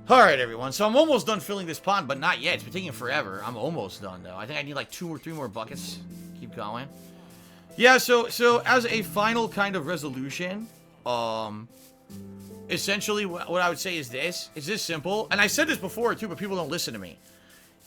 Alright, everyone. So I'm almost done filling this pond, but not yet. It's been taking forever. I'm almost done, though. I think I need like 2 or 3 more buckets. Keep going. Yeah, so as a final kind of resolution, essentially what I would say is this. It's this simple. And I said this before, too, but people don't listen to me.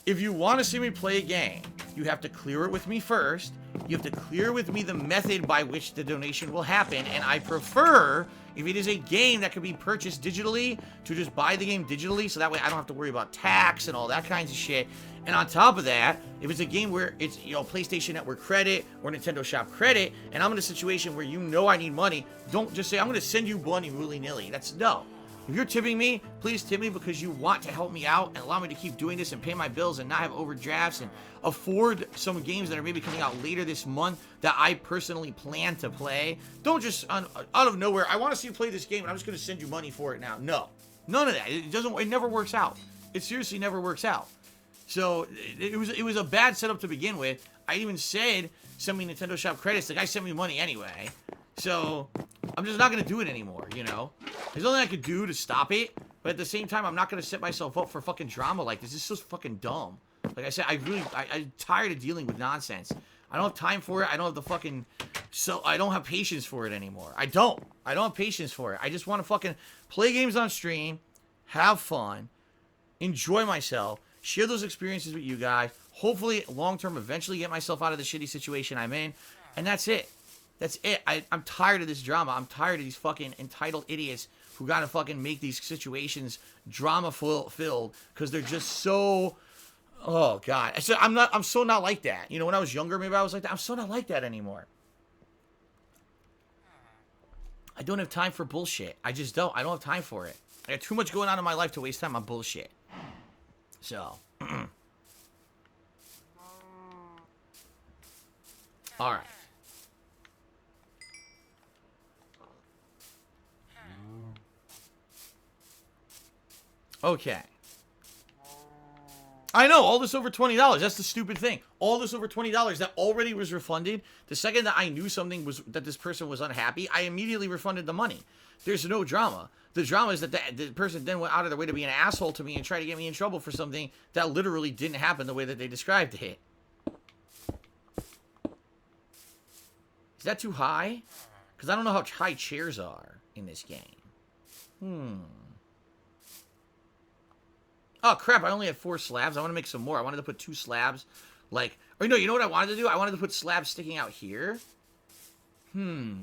If you want to see me play a game, you have to clear it with me first. You have to clear with me the method by which the donation will happen. And I prefer, if it is a game that can be purchased digitally, to just buy the game digitally. So that way I don't have to worry about tax and all that kinds of shit. And on top of that, if it's a game where it's, you know, PlayStation Network credit or Nintendo Shop credit, and I'm in a situation where you know I need money, don't just say, I'm going to send you money willy-nilly. That's no. If you're tipping me, please tip me because you want to help me out and allow me to keep doing this and pay my bills and not have overdrafts and afford some games that are maybe coming out later this month that I personally plan to play. Don't just, out of nowhere, I want to see you play this game and I'm just going to send you money for it now. No. None of that. It never works out. It seriously never works out. So, it was a bad setup to begin with. I even said, send me Nintendo Shop credits. The guy sent me money anyway. So, I'm just not going to do it anymore, you know? There's nothing I could do to stop it, but at the same time, I'm not going to set myself up for fucking drama like this. This is so fucking dumb. Like I said, I'm tired of dealing with nonsense. I don't have time for it. I don't have the fucking... So, I don't have patience for it anymore. I don't have patience for it. I just want to fucking play games on stream, have fun, enjoy myself, share those experiences with you guys, hopefully, long-term, eventually get myself out of the shitty situation I'm in, and that's it. That's it. I'm tired of this drama. I'm tired of these fucking entitled idiots who gotta fucking make these situations drama-filled because they're just so... Oh, God. I'm so not like that. You know, when I was younger, maybe I was like that. I'm so not like that anymore. I don't have time for bullshit. I just don't. I don't have time for it. I got too much going on in my life to waste time on bullshit. So... Alright. Okay. I know, all this over $20. That's the stupid thing. All this over $20 that already was refunded. The second that I knew something was that this person was unhappy, I immediately refunded the money. There's no drama. The drama is that the person then went out of their way to be an asshole to me and try to get me in trouble for something that literally didn't happen the way that they described it. Is that too high? Because I don't know how high chairs are in this game. Oh, crap, I only had 4 slabs. I want to make some more. I wanted to put 2 slabs, like... Or no, you know what I wanted to do? I wanted to put slabs sticking out here. I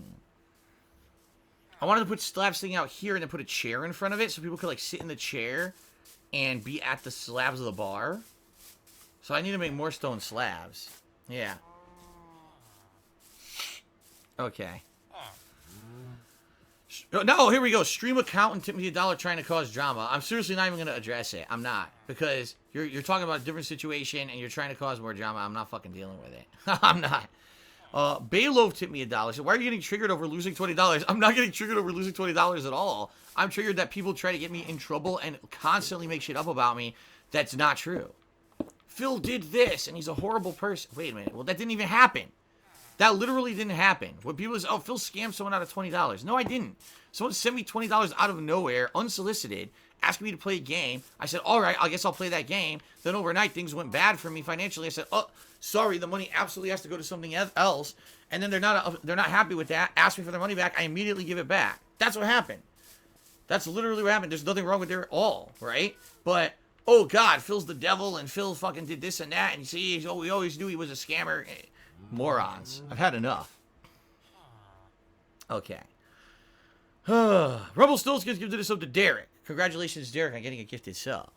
wanted to put slabs sticking out here and then put a chair in front of it so people could, like, sit in the chair and be at the slabs of the bar. So I need to make more stone slabs. Yeah. Okay. No, here we go. Stream accountant tipped me $1 trying to cause drama. I'm seriously not even going to address it. I'm not. Because you're talking about a different situation and you're trying to cause more drama. I'm not fucking dealing with it. I'm not. Bayloaf tipped me $1. So why are you getting triggered over losing $20? I'm not getting triggered over losing $20 at all. I'm triggered that people try to get me in trouble and constantly make shit up about me. That's not true. Phil did this and he's a horrible person. Wait a minute. Well, that didn't even happen. That literally didn't happen. When people say, oh, Phil scammed someone out of $20. No, I didn't. Someone sent me $20 out of nowhere, unsolicited, asking me to play a game. I said, all right, I guess I'll play that game. Then overnight, things went bad for me financially. I said, oh, sorry, the money absolutely has to go to something else. And then they're not happy with that. Ask me for their money back. I immediately give it back. That's what happened. That's literally what happened. There's nothing wrong with it at all, right? But, oh, God, Phil's the devil, and Phil fucking did this and that. And you see, we always knew he was a scammer. Morons. I've had enough. Okay. Rumble Stills gifted this up to Derek. Congratulations, Derek, on getting a gifted sub.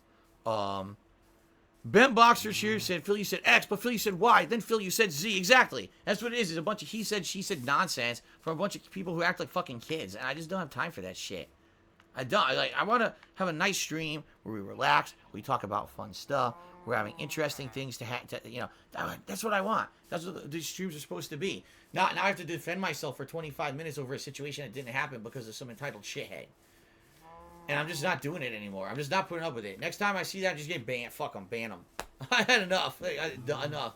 Ben Boxer here said, Phil, you said X, but Phil, you said Y. Then Phil, you said Z. Exactly. That's what it is. It's a bunch of he said, she said nonsense from a bunch of people who act like fucking kids. And I just don't have time for that shit. I don't. I want to have a nice stream where we relax. We talk about fun stuff. We're having interesting things to you know, that's what I want. That's what these streams are supposed to be. Now I have to defend myself for 25 minutes over a situation that didn't happen because of some entitled shithead. And I'm just not doing it anymore. I'm just not putting up with it. Next time I see that, just get banned. Fuck them. Ban them. I had enough. Enough.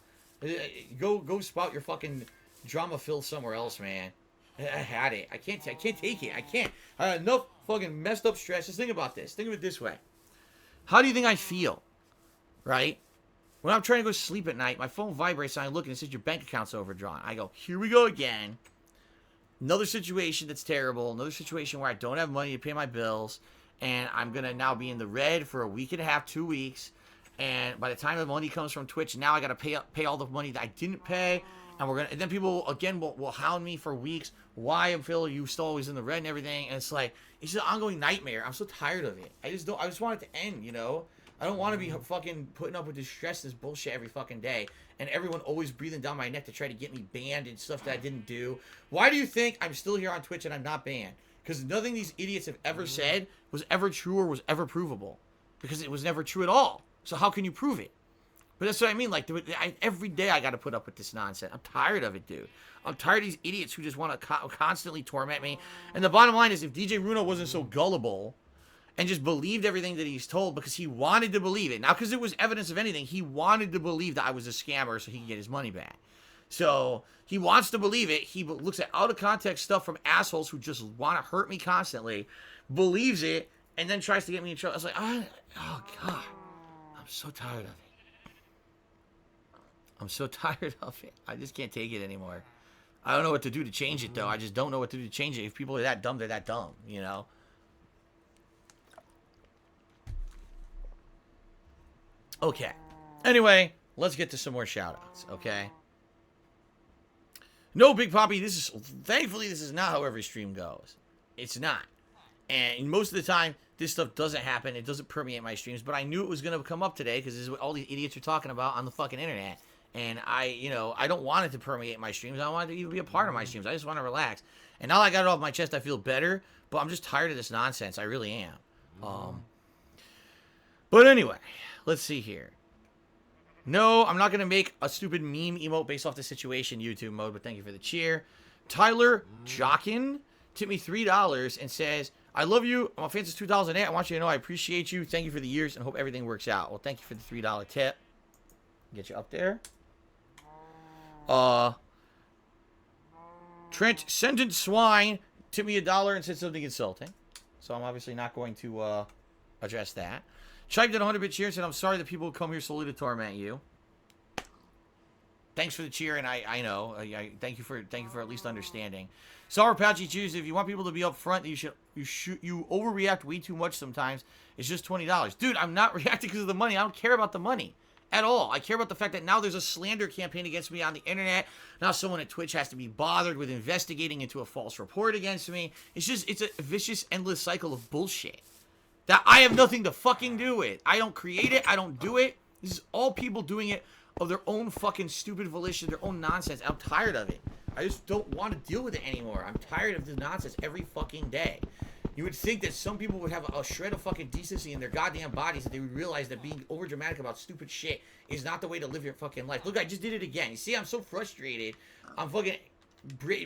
Go spout your fucking drama filled somewhere else, man. I had it. I can't take it. I can't. I had enough fucking messed up stress. Just think about this. Think of it this way. How do you think I feel? Right? When I'm trying to go to sleep at night, my phone vibrates and I look and it says your bank account's overdrawn. I go, here we go again. Another situation that's terrible. Another situation where I don't have money to pay my bills. And I'm going to now be in the red for a week and a half, 2 weeks. And by the time the money comes from Twitch, now I got to pay all the money that I didn't pay. And then people, again, will hound me for weeks. Why, Phil, are you still always in the red and everything? And it's like, it's just an ongoing nightmare. I'm so tired of it. I just want it to end, you know? I don't want to be fucking putting up with this stress, this bullshit every fucking day. And everyone always breathing down my neck to try to get me banned and stuff that I didn't do. Why do you think I'm still here on Twitch and I'm not banned? Because nothing these idiots have ever said was ever true or was ever provable. Because it was never true at all. So how can you prove it? But that's what I mean. Like, every day I got to put up with this nonsense. I'm tired of it, dude. I'm tired of these idiots who just want to constantly torment me. And the bottom line is, if DJ Runo wasn't so gullible and just believed everything that he's told because he wanted to believe it. Not because it was evidence of anything. He wanted to believe that I was a scammer so he could get his money back. So he wants to believe it. He looks at out of context stuff from assholes who just want to hurt me constantly, believes it, and then tries to get me in trouble. I was like, oh, God. I'm so tired of it. I'm so tired of it. I just can't take it anymore. I don't know what to do to change it, though. I just don't know what to do to change it. If people are that dumb, they're that dumb, you know? Okay. Anyway, let's get to some more shout-outs, okay? No, Big Poppy, thankfully, this is not how every stream goes. It's not. And most of the time, this stuff doesn't happen. It doesn't permeate my streams, but I knew it was going to come up today because this is what all these idiots are talking about on the fucking internet. And I don't want it to permeate my streams. I don't want it to even be a part of my streams. I just want to relax. And now I got it off my chest, I feel better, but I'm just tired of this nonsense. I really am. But anyway, let's see here. No, I'm not going to make a stupid meme emote based off the situation, YouTube mode, but thank you for the cheer. Tyler Jockin tipped me $3 and says, I love you. I'm a fan since 2008. I want you to know I appreciate you. Thank you for the years and hope everything works out. Well, thank you for the $3 tip. Get you up there. Trent Sentient Swine tipped me $1 and said something insulting. So I'm obviously not going to address that. Chiped in 100-bit cheer and said, I'm sorry that people come here solely to torment you. Thanks for the cheer, and I know. I thank you for at least understanding. Sour Patchy Chews, if you want people to be up front, you overreact way too much sometimes. It's just $20. Dude, I'm not reacting because of the money. I don't care about the money at all. I care about the fact that now there's a slander campaign against me on the internet. Now someone at Twitch has to be bothered with investigating into a false report against me. It's a vicious, endless cycle of bullshit that I have nothing to fucking do with. I don't create it. I don't do it. This is all people doing it of their own fucking stupid volition, their own nonsense. I'm tired of it. I just don't want to deal with it anymore. I'm tired of the nonsense every fucking day. You would think that some people would have a shred of fucking decency in their goddamn bodies, that they would realize that being over dramatic about stupid shit is not the way to live your fucking life. Look, I just did it again. You see, I'm so frustrated. I'm fucking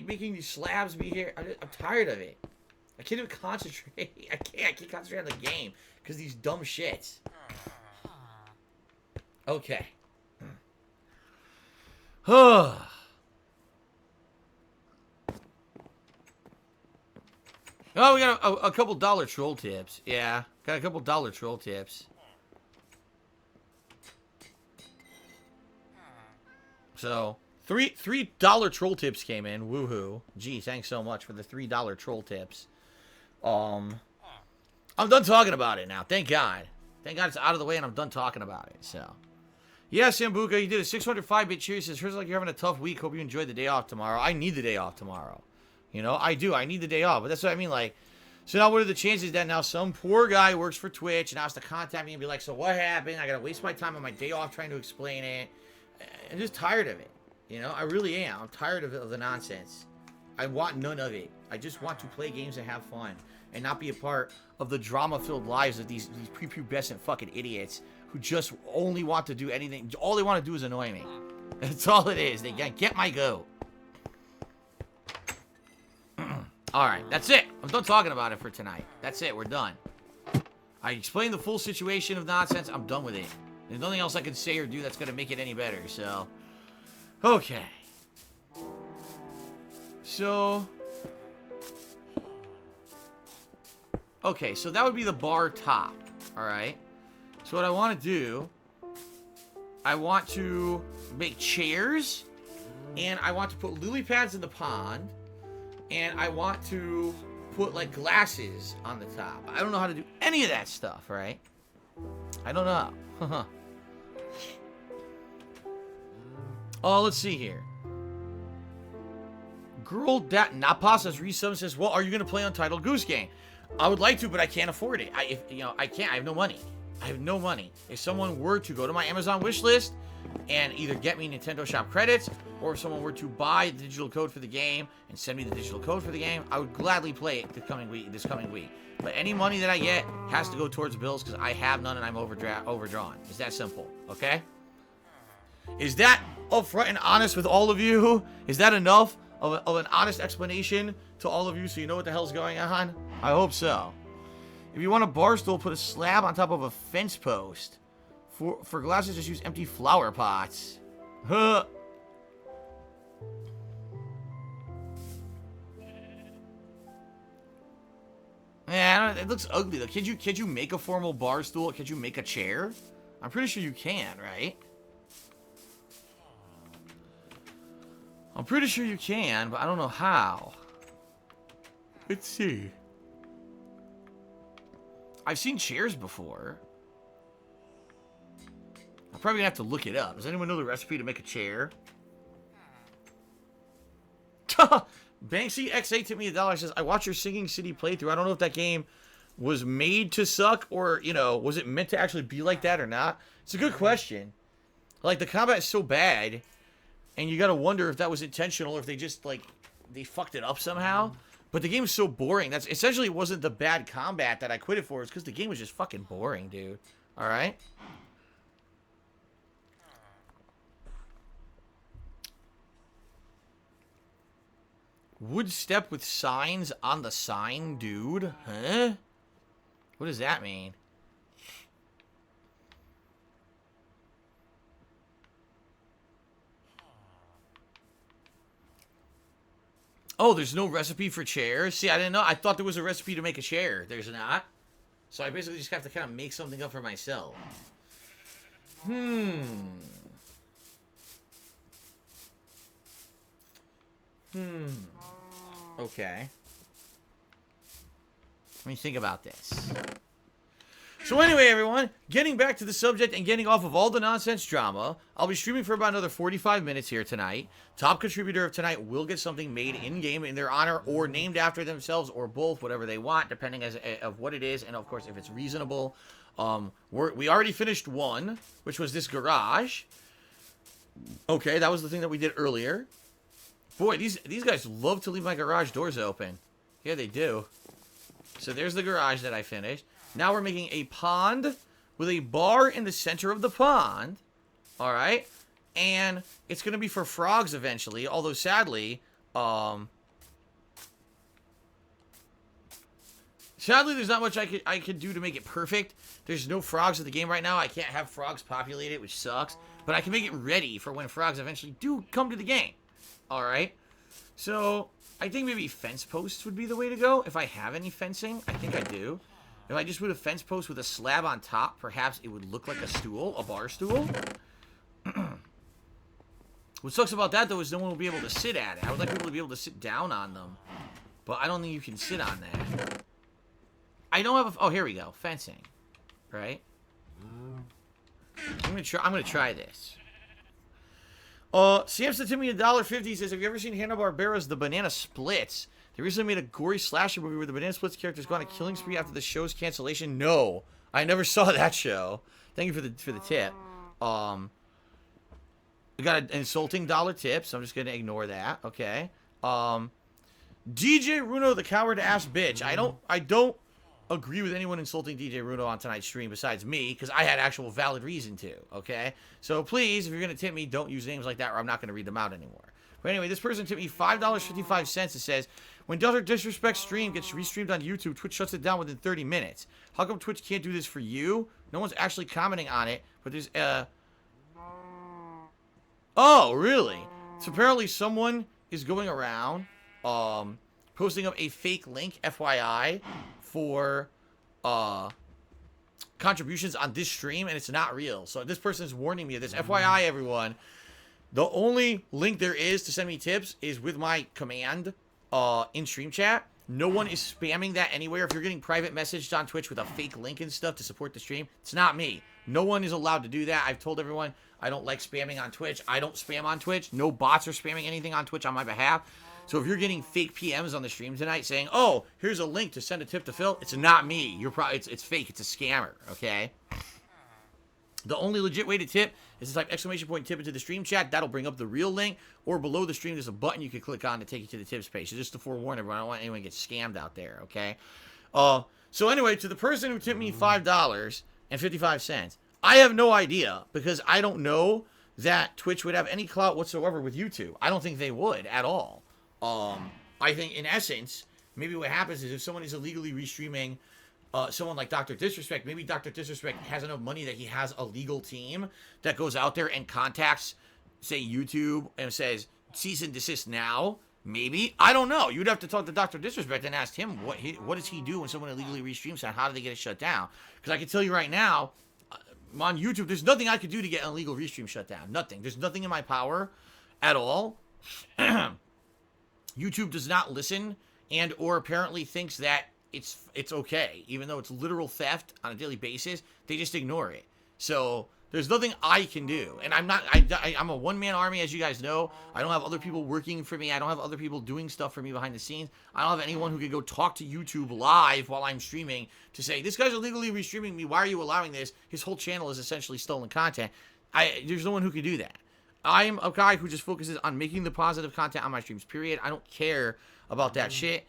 making these slabs be here. I'm tired of it. I can't even concentrate. I can't concentrate on the game because these dumb shits. Okay. Oh, we got a couple dollar troll tips. Yeah, got a couple dollar troll tips. So, $3 troll tips came in. Woohoo. Gee, thanks so much for the $3 troll tips. I'm done talking about it now. Thank God. Thank God it's out of the way and I'm done talking about it. So, yeah, Sambuca, you did a 605-bit cheer. Says, "Here's like you're having a tough week. Hope you enjoy the day off tomorrow." I need the day off tomorrow. You know, I do. I need the day off. But that's what I mean. Like, so now what are the chances that now some poor guy works for Twitch and has to contact me and be like, so what happened? I got to waste my time on my day off trying to explain it. I'm just tired of it. You know, I really am. I'm tired of the nonsense. I want none of it. I just want to play games and have fun and not be a part of the drama-filled lives of these prepubescent fucking idiots who just only want to do anything. All they want to do is annoy me. That's all it is. They get my goat. Alright, that's it. I'm done talking about it for tonight. That's it. We're done. I explained the full situation of nonsense. I'm done with it. There's nothing else I can say or do that's going to make it any better, so... Okay. So... Okay, so that would be the bar top. Alright. So what I want to do, I want to make chairs, and I want to put lily pads in the pond, and I want to put like glasses on the top. I don't know how to do any of that stuff, right? I don't know. Oh, let's see here. Girl that Napas resub says, well, are you going to play Untitled Goose Game? I would like to, but I can't afford it. I can't. I have no money. I have no money. If someone were to go to my Amazon wish list and either get me Nintendo Shop credits, or if someone were to buy the digital code for the game and send me the digital code for the game, I would gladly play it this coming week. But any money that I get has to go towards bills because I have none and I'm overdrawn. It's that simple, okay? Is that upfront and honest with all of you? Is that enough of an honest explanation to all of you so you know what the hell's going on? I hope so. If you want a bar stool, put a slab on top of a fence post. For glasses, just use empty flower pots. Huh. Yeah, it looks ugly though. Could you make a formal bar stool? Could you make a chair? I'm pretty sure you can, right? I'm pretty sure you can, but I don't know how. Let's see. I've seen chairs before. I'm probably gonna have to look it up. Does anyone know the recipe to make a chair? Banksy X8 tipped me $1. Says, I watched your Singing City playthrough. I don't know if that game was made to suck or, you know, was it meant to actually be like that or not? It's a good question. Like, the combat is so bad, and you gotta wonder if that was intentional or if they just, like, they fucked it up somehow. But the game is so boring. That's essentially wasn't the bad combat that I quit it for. It's because the game was just fucking boring, dude. Alright? Wood step with signs on the sign, dude? Huh? What does that mean? Oh, there's no recipe for chairs? See, I didn't know. I thought there was a recipe to make a chair. There's not. So I basically just have to kind of make something up for myself. Okay. Let me think about this. So anyway, everyone, getting back to the subject and getting off of all the nonsense drama, I'll be streaming for about another 45 minutes here tonight. Top contributor of tonight will get something made in-game in their honor or named after themselves or both, whatever they want, depending of what it is and, of course, if it's reasonable. We already finished one, which was this garage. Okay, that was the thing that we did earlier. Boy, these guys love to leave my garage doors open. Yeah, they do. So there's the garage that I finished. Now we're making a pond with a bar in the center of the pond. Alright? And it's going to be for frogs eventually. Although, sadly, there's not much I could do to make it perfect. There's no frogs in the game right now. I can't have frogs populate it, which sucks. But I can make it ready for when frogs eventually do come to the game. Alright? So, I think maybe fence posts would be the way to go. If I have any fencing, I think I do. If I just put a fence post with a slab on top, perhaps it would look like a stool, a bar stool. What sucks about that, though, is no one will be able to sit at it. I would like people to be able to sit down on them. But I don't think you can sit on that. I don't have a... Oh, here we go. Fencing. Right? I'm gonna try this. Samson to me $1.50 says, have you ever seen Hanna-Barbera's The Banana Splits? They recently made a gory slasher movie where the Banana Splits characters go on a killing spree after the show's cancellation. No, I never saw that show. Thank you for the tip. We got an insulting dollar tip, so I'm just gonna ignore that. Okay. DJ Runo, the coward ass bitch. I don't agree with anyone insulting DJ Runo on tonight's stream besides me, because I had actual valid reason to. Okay. So please, if you're gonna tip me, don't use names like that, or I'm not gonna read them out anymore. But anyway, this person tipped me $5.55. It says, when Delta Disrespect stream gets restreamed on YouTube, Twitch shuts it down within 30 minutes. How come Twitch can't do this for you? No one's actually commenting on it, but there's Oh, really? So apparently someone is going around, posting up a fake link, FYI, for, contributions on this stream, and it's not real. So this person is warning me of this. FYI, everyone, the only link there is to send me tips is with my command in stream chat. No one is spamming that anywhere. If you're getting private messaged on Twitch with a fake link and stuff to support the stream, it's not me. No one is allowed to do that. I've told everyone I don't like spamming on Twitch. I don't spam on Twitch. No bots are spamming anything on Twitch on my behalf. So if you're getting fake PMs on the stream tonight saying, "Oh, here's a link to send a tip to Phil," it's not me. You're probably it's fake. It's a scammer. Okay. The only legit way to tip is to type !tip into the stream chat. That'll bring up the real link. Or below the stream, there's a button you can click on to take you to the tips page. So just to forewarn everyone, I don't want anyone to get scammed out there. Okay. So anyway, to the person who tipped me $5.55, I have no idea because I don't know that Twitch would have any clout whatsoever with YouTube. I don't think they would at all. I think in essence, maybe what happens is if someone is illegally restreaming someone like Dr. Disrespect, maybe Dr. Disrespect has enough money that he has a legal team that goes out there and contacts, say, YouTube and says, cease and desist now. Maybe. I don't know. You'd have to talk to Dr. Disrespect and ask him what does he do when someone illegally restreams that? How do they get it shut down? Because I can tell you right now, on YouTube, there's nothing I could do to get an illegal restream shut down. Nothing. There's nothing in my power at all. YouTube does not listen and or apparently thinks that it's okay, even though it's literal theft on a daily basis. They just ignore it. So there's nothing I can do, and I'm a one-man army, as you guys know. I don't have other people working for me. I don't have other people doing stuff for me behind the scenes. I don't have anyone who could go talk to YouTube live while I'm streaming to say, this guy's illegally restreaming me. Why are you allowing this? His whole channel is essentially stolen content. There's no one who can do that. I'm a guy who just focuses on making the positive content on my streams, period. I don't care about that shit.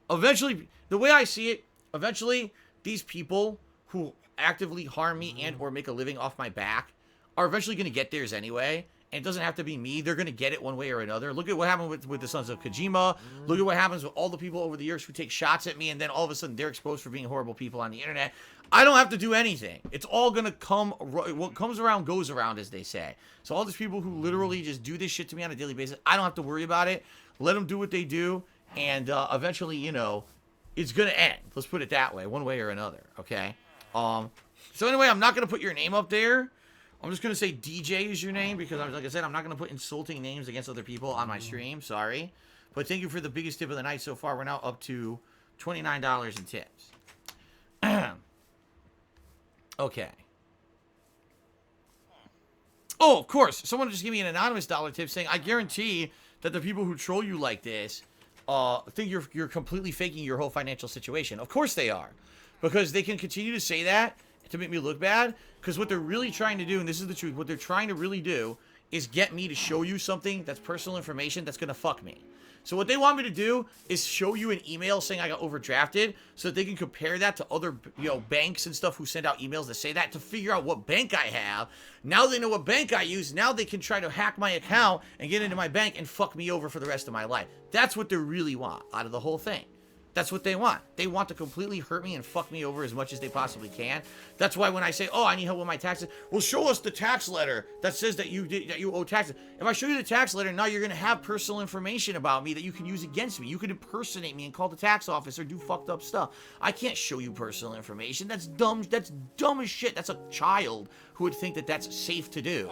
Eventually, the way I see it, eventually, these people who actively harm me and or make a living off my back are eventually going to get theirs anyway. And it doesn't have to be me. They're going to get it one way or another. Look at what happened with the Sons of Kojima. Look at what happens with all the people over the years who take shots at me, and then all of a sudden they're exposed for being horrible people on the internet. I don't have to do anything. It's all going to come. What comes around goes around, as they say. So all these people who literally just do this shit to me on a daily basis, I don't have to worry about it. Let them do what they do. And eventually, you know, it's going to end. Let's put it that way, one way or another. Okay. So anyway, I'm not going to put your name up there. I'm just going to say DJ is your name because, like I said, I'm not going to put insulting names against other people on my stream. Sorry. But thank you for the biggest tip of the night so far. We're now up to $29 in tips. Okay. Oh, of course. Someone just gave me an anonymous dollar tip saying, I guarantee that the people who troll you like this think you're completely faking your whole financial situation. Of course they are. Because they can continue to say that to make me look bad. Because what they're really trying to do, and this is the truth, what they're trying to really do is get me to show you something that's personal information that's going to fuck me. So what they want me to do is show you an email saying I got overdrafted so that they can compare that to other, banks and stuff who send out emails that say that to figure out what bank I have. Now they know what bank I use. Now they can try to hack my account and get into my bank and fuck me over for the rest of my life. That's what they really want out of the whole thing. That's what they want. They want to completely hurt me and fuck me over as much as they possibly can. That's why when I say, oh, I need help with my taxes, well, show us the tax letter that says that you owe taxes. If I show you the tax letter, now you're going to have personal information about me that you can use against me. You could impersonate me and call the tax office or do fucked up stuff. I can't show you personal information. That's dumb. That's dumb as shit. That's a child who would think that that's safe to do.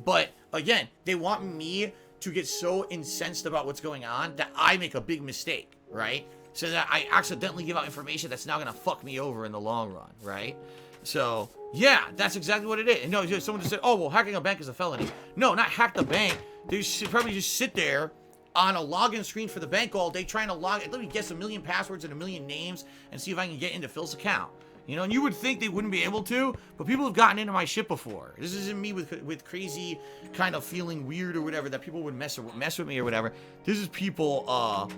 But again, they want me to get so incensed about what's going on that I make a big mistake, right? So that I accidentally give out information that's now going to fuck me over in the long run, right? So, yeah, that's exactly what it is. No, someone just said, oh, well, hacking a bank is a felony. No, not hack the bank. They should probably just sit there on a login screen for the bank all day trying to let me guess a million passwords and a million names and see if I can get into Phil's account. And you would think they wouldn't be able to, but people have gotten into my shit before. This isn't me with crazy kind of feeling weird or whatever, that people would mess with me or whatever. This is people,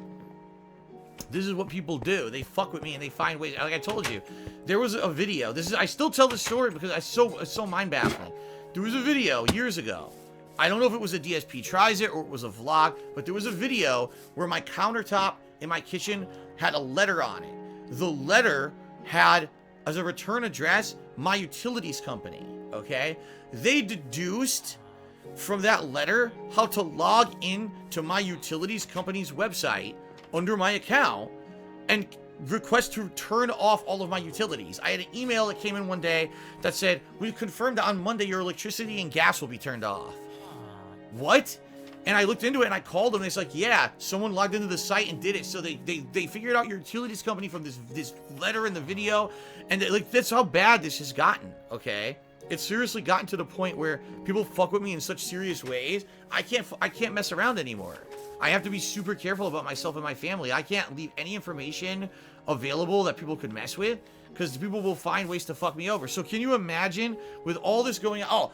this is what people do. They fuck with me and they find ways. Like I told you, there was a video. I still tell this story because it's so mind-baffling. There was a video years ago. I don't know if it was a DSP tries it or it was a vlog, but there was a video where my countertop in my kitchen had a letter on it. The letter had, as a return address, my utilities company, okay? They deduced from that letter how to log in to my utilities company's website under my account and request to turn off all of my utilities. I had an email that came in one day that said, we've confirmed that on Monday your electricity and gas will be turned off. What? And I looked into it and I called them and it's like, yeah, someone logged into the site and did it. So they figured out your utilities company from this letter in the video. And like, that's how bad this has gotten, okay? It's seriously gotten to the point where people fuck with me in such serious ways. I can't mess around anymore. I have to be super careful about myself and my family. I can't leave any information available that people could mess with because people will find ways to fuck me over. So can you imagine with all this going on? Oh,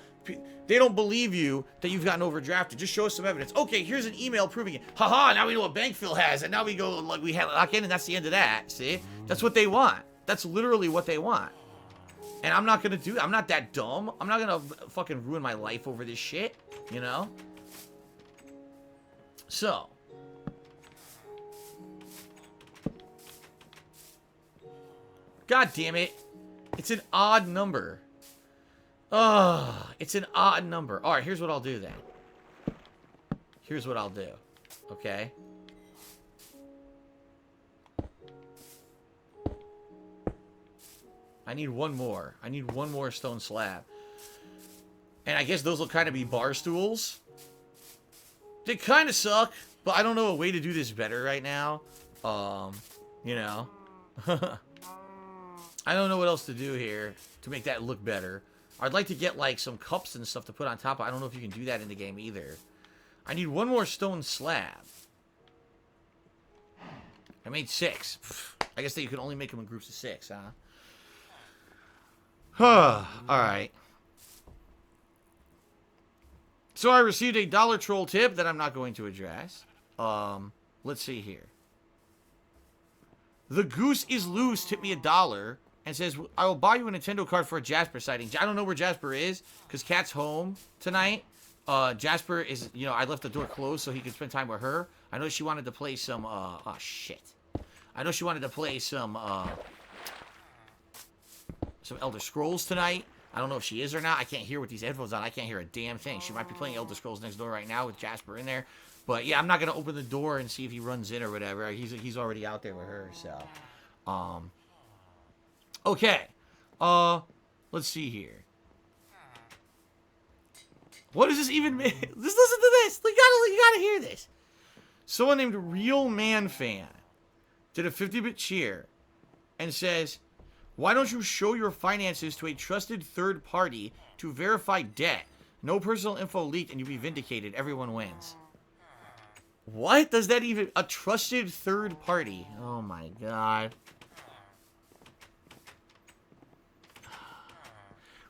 they don't believe you that you've gotten overdrafted. Just show us some evidence. Okay, here's an email proving it. Haha, now we know what bank Phil has. And now we go, like, we lock in and that's the end of that. See? That's what they want. That's literally what they want. And I'm not going to do that. I'm not that dumb. I'm not going to fucking ruin my life over this shit. You know? So. God damn it. It's an odd number. Ugh. It's an odd number. Alright, here's what I'll do then. Here's what I'll do. Okay? I need one more. I need one more stone slab. And I guess those will kind of be bar stools. They kind of suck, but I don't know a way to do this better right now. You know. I don't know what else to do here to make that look better. I'd like to get, like, some cups and stuff to put on top. I don't know if you can do that in the game either. I need one more stone slab. I made 6. I guess that you can only make them in groups of 6, huh? Alright. So I received a Dollar Troll tip that I'm not going to address. Let's see here. The Goose is Loose tipped me $1 and says, I will buy you a Nintendo card for a Jasper sighting. I don't know where Jasper is, because Kat's home tonight. Jasper is, you know, I left the door closed so he could spend time with her. I know she wanted to play some, oh, shit. I know she wanted to play some Elder Scrolls tonight. I don't know if she is or not. I can't hear with these headphones on. I can't hear a damn thing. She might be playing Elder Scrolls next door right now with Jasper in there. But, yeah, I'm not going to open the door and see if he runs in or whatever. He's already out there with her, so. Okay. Let's see here. What does this even mean? Just listen to this. You gotta hear this. Someone named Real Man Fan did a 50-bit cheer and says, why don't you show your finances to a trusted third party to verify debt? No personal info leaked and you'll be vindicated. Everyone wins. What does that even... A trusted third party. Oh my god.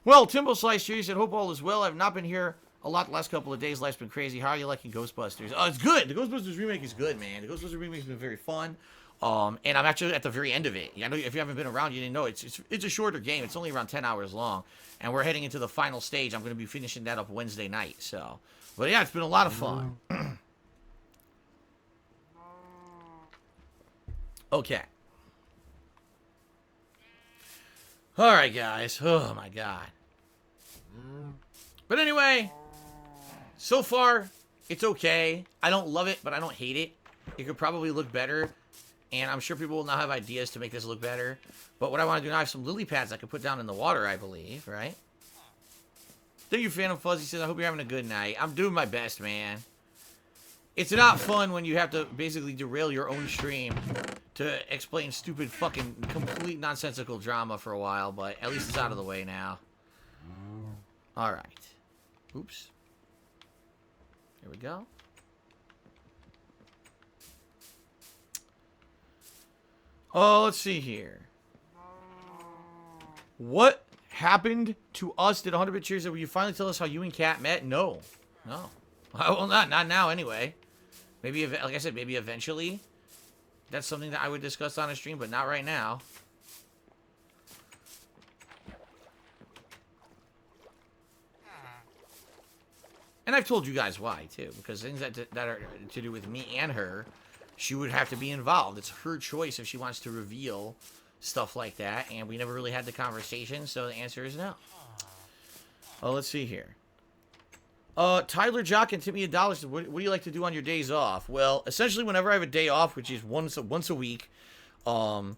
Well, Timbo Slice here, he said, hope all is well. I've not been here a lot the last couple of days. Life's been crazy. How are you liking Ghostbusters? Oh, it's good. The Ghostbusters remake is good, man. The Ghostbusters remake has been very fun. And I'm actually at the very end of it. I know if you haven't been around, you didn't know. It's a shorter game. It's only around 10 hours long. And we're heading into the final stage. I'm going to be finishing that up Wednesday night. So, but yeah, it's been a lot of fun. Okay. Alright, guys. Oh, my God. But anyway, so far, it's okay. I don't love it, but I don't hate it. It could probably look better. And I'm sure people will now have ideas to make this look better. But what I want to do now, I have some lily pads I can put down in the water, I believe, right? Thank you, Phantom Fuzzy says, I hope you're having a good night. I'm doing my best, man. It's not fun when you have to basically derail your own stream to explain stupid fucking complete nonsensical drama for a while, but at least it's out of the way now. Alright. Oops. Here we go. Oh, let's see here. What happened to us? Did 100-bit cheers? Will you finally tell us how you and Kat met? No. No. Well, not now anyway. Maybe, like I said, maybe eventually. That's something that I would discuss on a stream, but not right now. And I've told you guys why, too. Because things that are to do with me and her, she would have to be involved. It's her choice if she wants to reveal stuff like that. And we never really had the conversation, so the answer is no. Oh, let's see here. Tyler Jock and tip me $1 said, what do you like to do on your days off? Well, essentially whenever I have a day off, which is once a week, It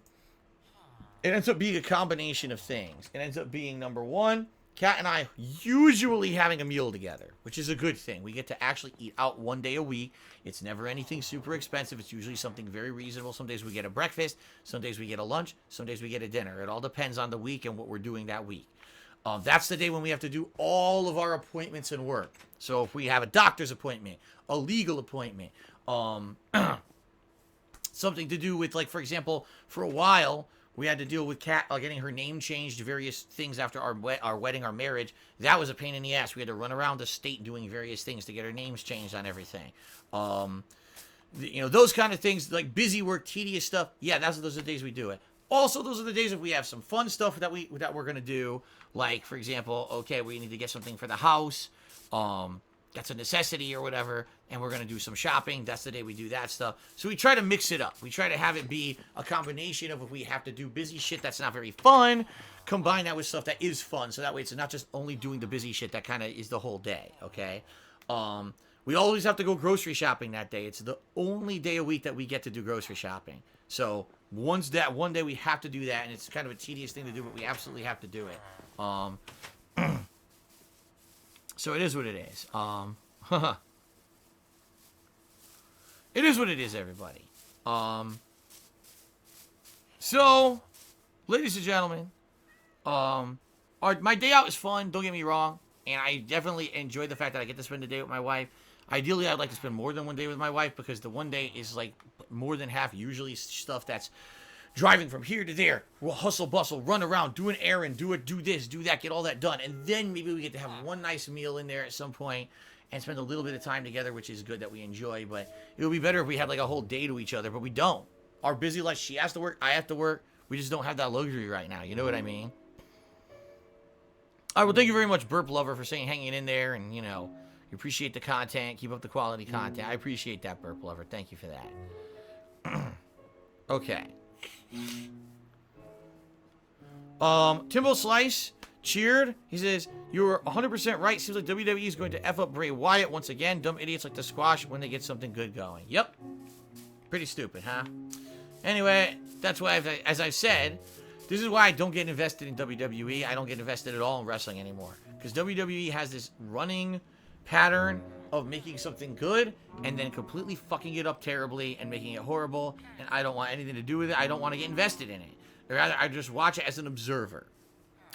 ends up being a combination of things. It ends up being, number one, Kat and I usually having a meal together, which is a good thing. We get to actually eat out one day a week. It's never anything super expensive. It's usually something very reasonable. Some days we get a breakfast. Some days we get a lunch. Some days we get a dinner. It all depends on the week and what we're doing that week. That's the day when we have to do all of our appointments and work. So if we have a doctor's appointment, a legal appointment, something to do with, like, for example, for a while, we had to deal with Kat getting her name changed, various things after our wedding, our marriage. That was a pain in the ass. We had to run around the state doing various things to get our names changed on everything. Those kind of things, like busy work, tedious stuff. Yeah, those are the days we do it. Also, those are the days if we have some fun stuff that we're gonna do. Like, for example, okay, we need to get something for the house. That's a necessity or whatever, and we're going to do some shopping. That's the day we do that stuff. So we try to mix it up. We try to have it be a combination of if we have to do busy shit that's not very fun, combine that with stuff that is fun. So that way it's not just only doing the busy shit that kind of is the whole day, okay? We always have to go grocery shopping that day. It's the only day a week that we get to do grocery shopping. So one day we have to do that, and it's kind of a tedious thing to do, but we absolutely have to do it. So it is what it is. It is what it is, everybody. So, ladies and gentlemen, my day out is fun, don't get me wrong, and I definitely enjoy the fact that I get to spend the day with my wife. Ideally, I'd like to spend more than one day with my wife, because the one day is like more than half usually stuff that's driving from here to there. We'll hustle, bustle, run around, do an errand, do this, do that, get all that done. And then maybe we get to have one nice meal in there at some point and spend a little bit of time together, which is good that we enjoy. But it would be better if we had like a whole day to each other, but we don't. Our busy life, she has to work, I have to work. We just don't have that luxury right now. You know what I mean? All right, well, thank you very much, Burp Lover, for saying hanging in there, and, you appreciate the content, keep up the quality content. I appreciate that, Burp Lover. Thank you for that. Okay. Timbo Slice cheered. He says, "You were 100% right. Seems like WWE is going to F up Bray Wyatt once again. Dumb idiots like to squash when they get something good going." Yep. Pretty stupid, huh? Anyway, that's why, as I've said, this is why I don't get invested in WWE. I don't get invested at all in wrestling anymore. Because WWE has this running pattern of making something good and then completely fucking it up terribly and making it horrible, and I don't want anything to do with it. I don't want to get invested in it. Rather, I just watch it as an observer,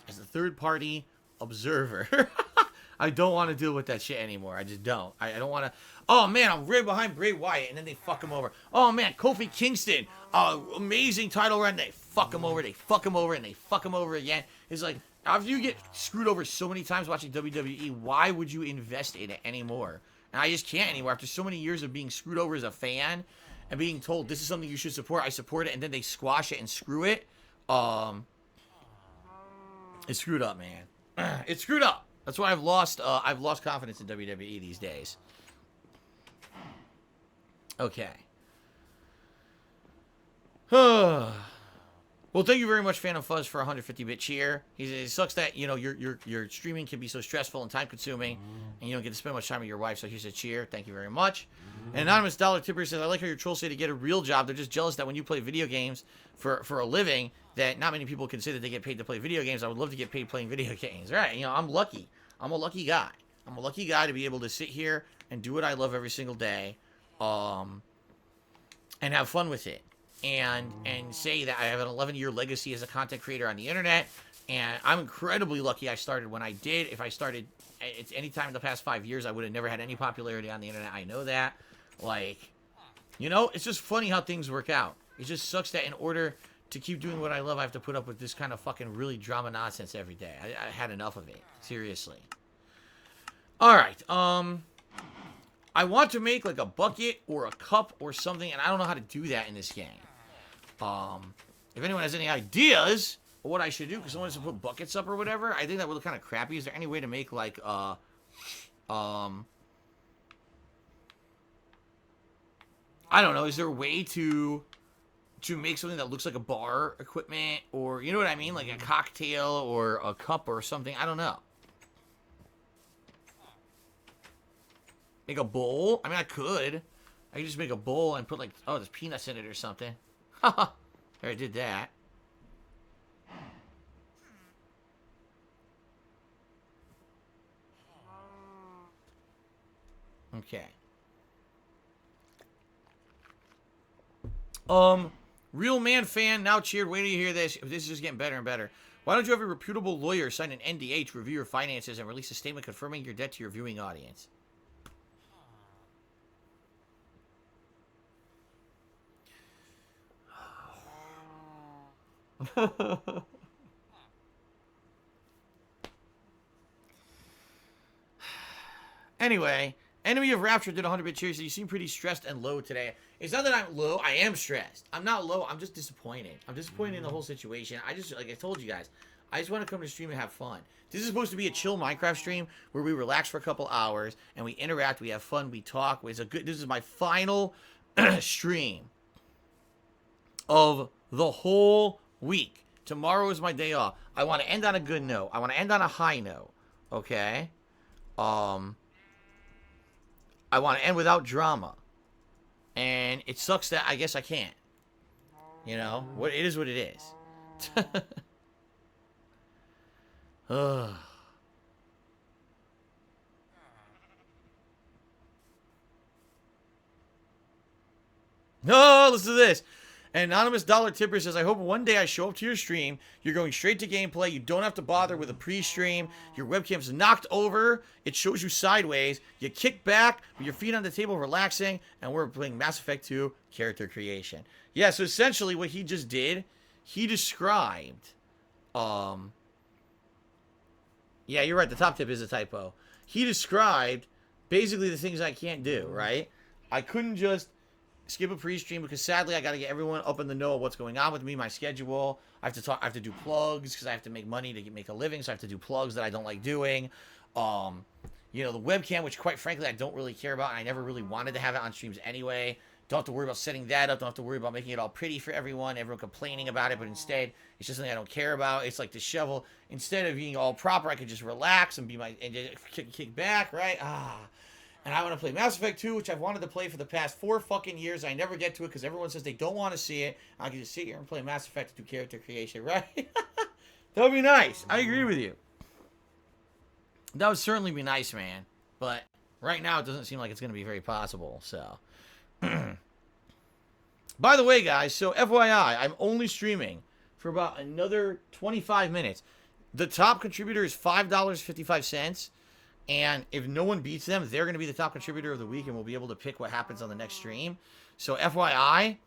as a third-party observer. I don't want to deal with that shit anymore. I just don't. I don't want to. Oh man, I'm right behind Bray Wyatt, and then they fuck him over. Oh man, Kofi Kingston, amazing title run. They fuck him over. They fuck him over, and they fuck him over again. It's like, after you get screwed over so many times watching WWE, why would you invest in it anymore? And I just can't anymore. After so many years of being screwed over as a fan and being told this is something you should support, I support it, and then they squash it and screw it. It's screwed up, man. It's screwed up. That's why I've lost confidence in WWE these days. Okay. Well, thank you very much, Phantom Fuzz, for 150-bit cheer. It sucks that, your streaming can be so stressful and time-consuming, and you don't get to spend much time with your wife, so here's a cheer. Thank you very much. And Anonymous Dollar Tipper says, "I like how your trolls say to get a real job. They're just jealous that when you play video games for a living, that not many people consider that they get paid to play video games. I would love to get paid playing video games." Right, I'm lucky. I'm a lucky guy. I'm a lucky guy to be able to sit here and do what I love every single day, and have fun with it. And say that I have an 11-year legacy as a content creator on the internet, and I'm incredibly lucky I started when I did. If I started at any time in the past 5 years, I would have never had any popularity on the internet. I know that. It's just funny how things work out. It just sucks that in order to keep doing what I love, I have to put up with this kind of fucking really drama nonsense every day. I had enough of it. Seriously. Alright, I want to make like a bucket or a cup or something, and I don't know how to do that in this game. If anyone has any ideas of what I should do, because someone has to put buckets up or whatever, I think that would look kind of crappy. Is there any way to make like, I don't know, is there a way to make something that looks like a bar equipment, or, you know what I mean? Like a cocktail or a cup or something? I don't know. Make a bowl? I mean, I could just make a bowl and put like, oh, there's peanuts in it or something. Haha. I did that. Okay. Real man fan now cheered. Wait till you hear this. This is just getting better and better. Why don't you have a reputable lawyer sign an NDA to review your finances and release a statement confirming your debt to your viewing audience? Anyway, Enemy of Rapture did 100-bit cheers. So you seem pretty stressed and low today. It's not that I'm low. I am stressed. I'm not low. I'm just disappointed. I'm disappointed in the whole situation. I just, like I told you guys, I just want to come to stream and have fun. This is supposed to be a chill Minecraft stream where we relax for a couple hours and we interact, we have fun, we talk. This is my final stream of the whole week. Tomorrow is my day off. I want to end on a good note. I want to end on a high note. Okay? I want to end without drama. And it sucks that I guess I can't. You know? It is what it is. Ugh. No, listen to this. An anonymous dollar tipper says, I hope one day I show up to your stream. You're going straight to gameplay. You don't have to bother with a pre-stream. Your webcam's knocked over. It shows you sideways. You kick back with your feet on the table, relaxing. And we're playing Mass Effect 2 character creation. Yeah, so essentially what he just did, he described... Yeah, you're right. The top tip is a typo. He described basically the things I can't do, right? I couldn't just skip a pre-stream because sadly I got to get everyone up in the know of what's going on with me, my schedule. I have to talk. I have to do plugs because I have to make money to make a living. So I have to do plugs that I don't like doing. You know, the webcam, which quite frankly I don't really care about. And I never really wanted to have it on streams anyway. Don't have to worry about setting that up. Don't have to worry about making it all pretty for everyone. Everyone complaining about it, but instead, it's just something I don't care about. It's like the shovel. Instead of being all proper, I could just relax and be and just kick back, right? And I want to play Mass Effect 2, which I've wanted to play for the past 4 fucking years. I never get to it because everyone says they don't want to see it. I can just sit here and play Mass Effect 2 character creation, right? That would be nice. I agree with you. That would certainly be nice, man. But right now, it doesn't seem like it's going to be very possible, so... By the way, guys, so FYI, I'm only streaming for about another 25 minutes. The top contributor is $5.55, and if no one beats them, they're going to be the top contributor of the week, and we'll be able to pick what happens on the next stream. So FYI,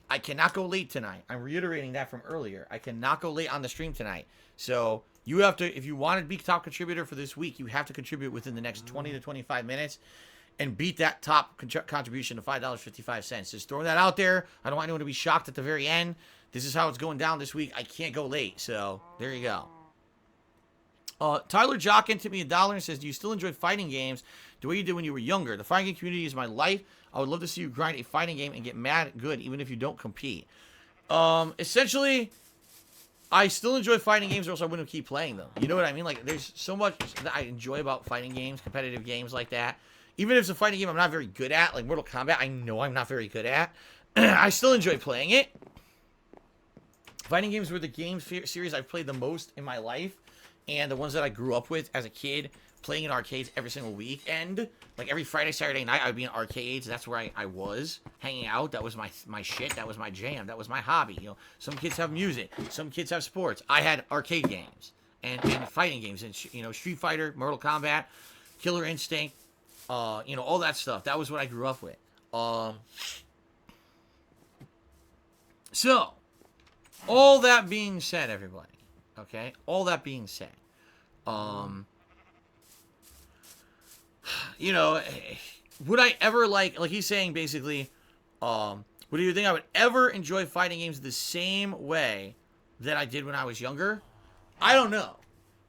I cannot go late tonight. I'm reiterating that from earlier. I cannot go late on the stream tonight. So you have to, if you want to be top contributor for this week, you have to contribute within the next 20 to 25 minutes. And beat that top contribution to $5.55. Just throwing that out there. I don't want anyone to be shocked at the very end. This is how it's going down this week. I can't go late. So, there you go. Tyler Jockin tipped me $1 and says, do you still enjoy fighting games the way you did when you were younger? The fighting game community is my life. I would love to see you grind a fighting game and get mad good, even if you don't compete. Essentially, I still enjoy fighting games or else I wouldn't keep playing them. You know what I mean? Like, there's so much that I enjoy about fighting games, competitive games like that. Even if it's a fighting game I'm not very good at, like Mortal Kombat, I know I'm not very good at. I still enjoy playing it. Fighting games were the game series I've played the most in my life. And the ones that I grew up with as a kid, playing in arcades every single weekend. Like every Friday, Saturday night, I would be in arcades. That's where I was hanging out. That was my shit. That was my jam. That was my hobby. You know, some kids have music. Some kids have sports. I had arcade games and fighting games. And, you know, Street Fighter, Mortal Kombat, Killer Instinct. You know, all that stuff. That was what I grew up with. So, all that being said, everybody, okay? All that being said, you know, would I ever like he's saying basically, would you think I would ever enjoy fighting games the same way that I did when I was younger? I don't know.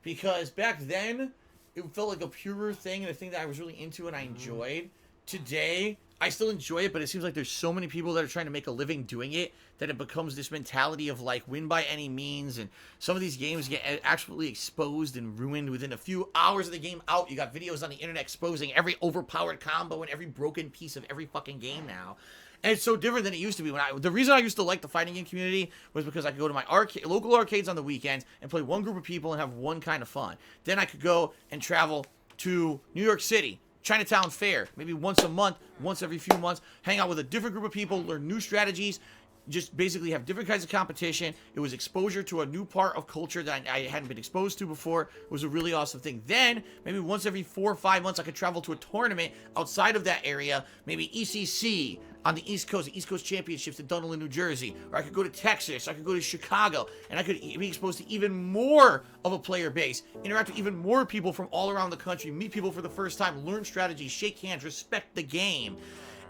Because back then, it felt like a purer thing and a thing that I was really into and I enjoyed. Today, I still enjoy it, but it seems like there's so many people that are trying to make a living doing it that it becomes this mentality of like win by any means, and some of these games get absolutely exposed and ruined within a few hours of the game out. You got videos on the internet exposing every overpowered combo and every broken piece of every fucking game now. And it's so different than it used to be. The reason I used to like the fighting game community was because I could go to my local arcades on the weekends and play one group of people and have one kind of fun. Then I could go and travel to New York City, Chinatown Fair, maybe once a month, once every few months, hang out with a different group of people, learn new strategies, just basically have different kinds of competition. It was exposure to a new part of culture that I hadn't been exposed to before. It was a really awesome thing. Then, maybe once every 4 or 5 months, I could travel to a tournament outside of that area, maybe ECC on the East Coast, the East Coast Championships in Dunedin, New Jersey, or I could go to Texas, I could go to Chicago, and I could be exposed to even more of a player base, interact with even more people from all around the country, meet people for the first time, learn strategies, shake hands, respect the game.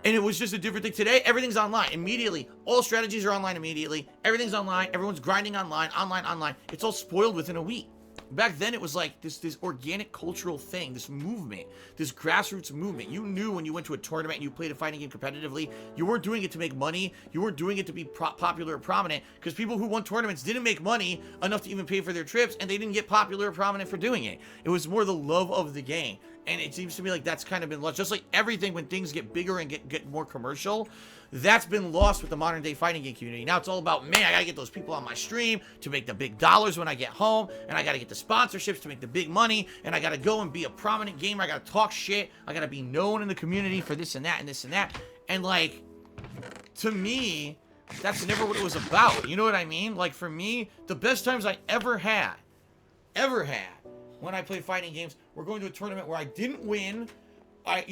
And it was just a different thing. Today, everything's online immediately. All strategies are online immediately. Everything's online. Everyone's grinding online. It's all spoiled within a week. Back then, it was like this organic cultural thing, this movement, this grassroots movement. You knew when you went to a tournament and you played a fighting game competitively, you weren't doing it to make money. You weren't doing it to be popular or prominent, because people who won tournaments didn't make money enough to even pay for their trips, and they didn't get popular or prominent for doing it. It was more the love of the game. And it seems to me like that's kind of been lost. Just like everything, when things get bigger and get more commercial, that's been lost with the modern day fighting game community. Now it's all about, man, I gotta get those people on my stream to make the big dollars when I get home, and I gotta get the sponsorships to make the big money, and I gotta go and be a prominent gamer, I gotta talk shit, I gotta be known in the community for this and that and this and that. And like, to me, that's never what it was about. You know what I mean? Like, for me, the best times I ever had, when I played fighting games, we're going to a tournament where I didn't win. I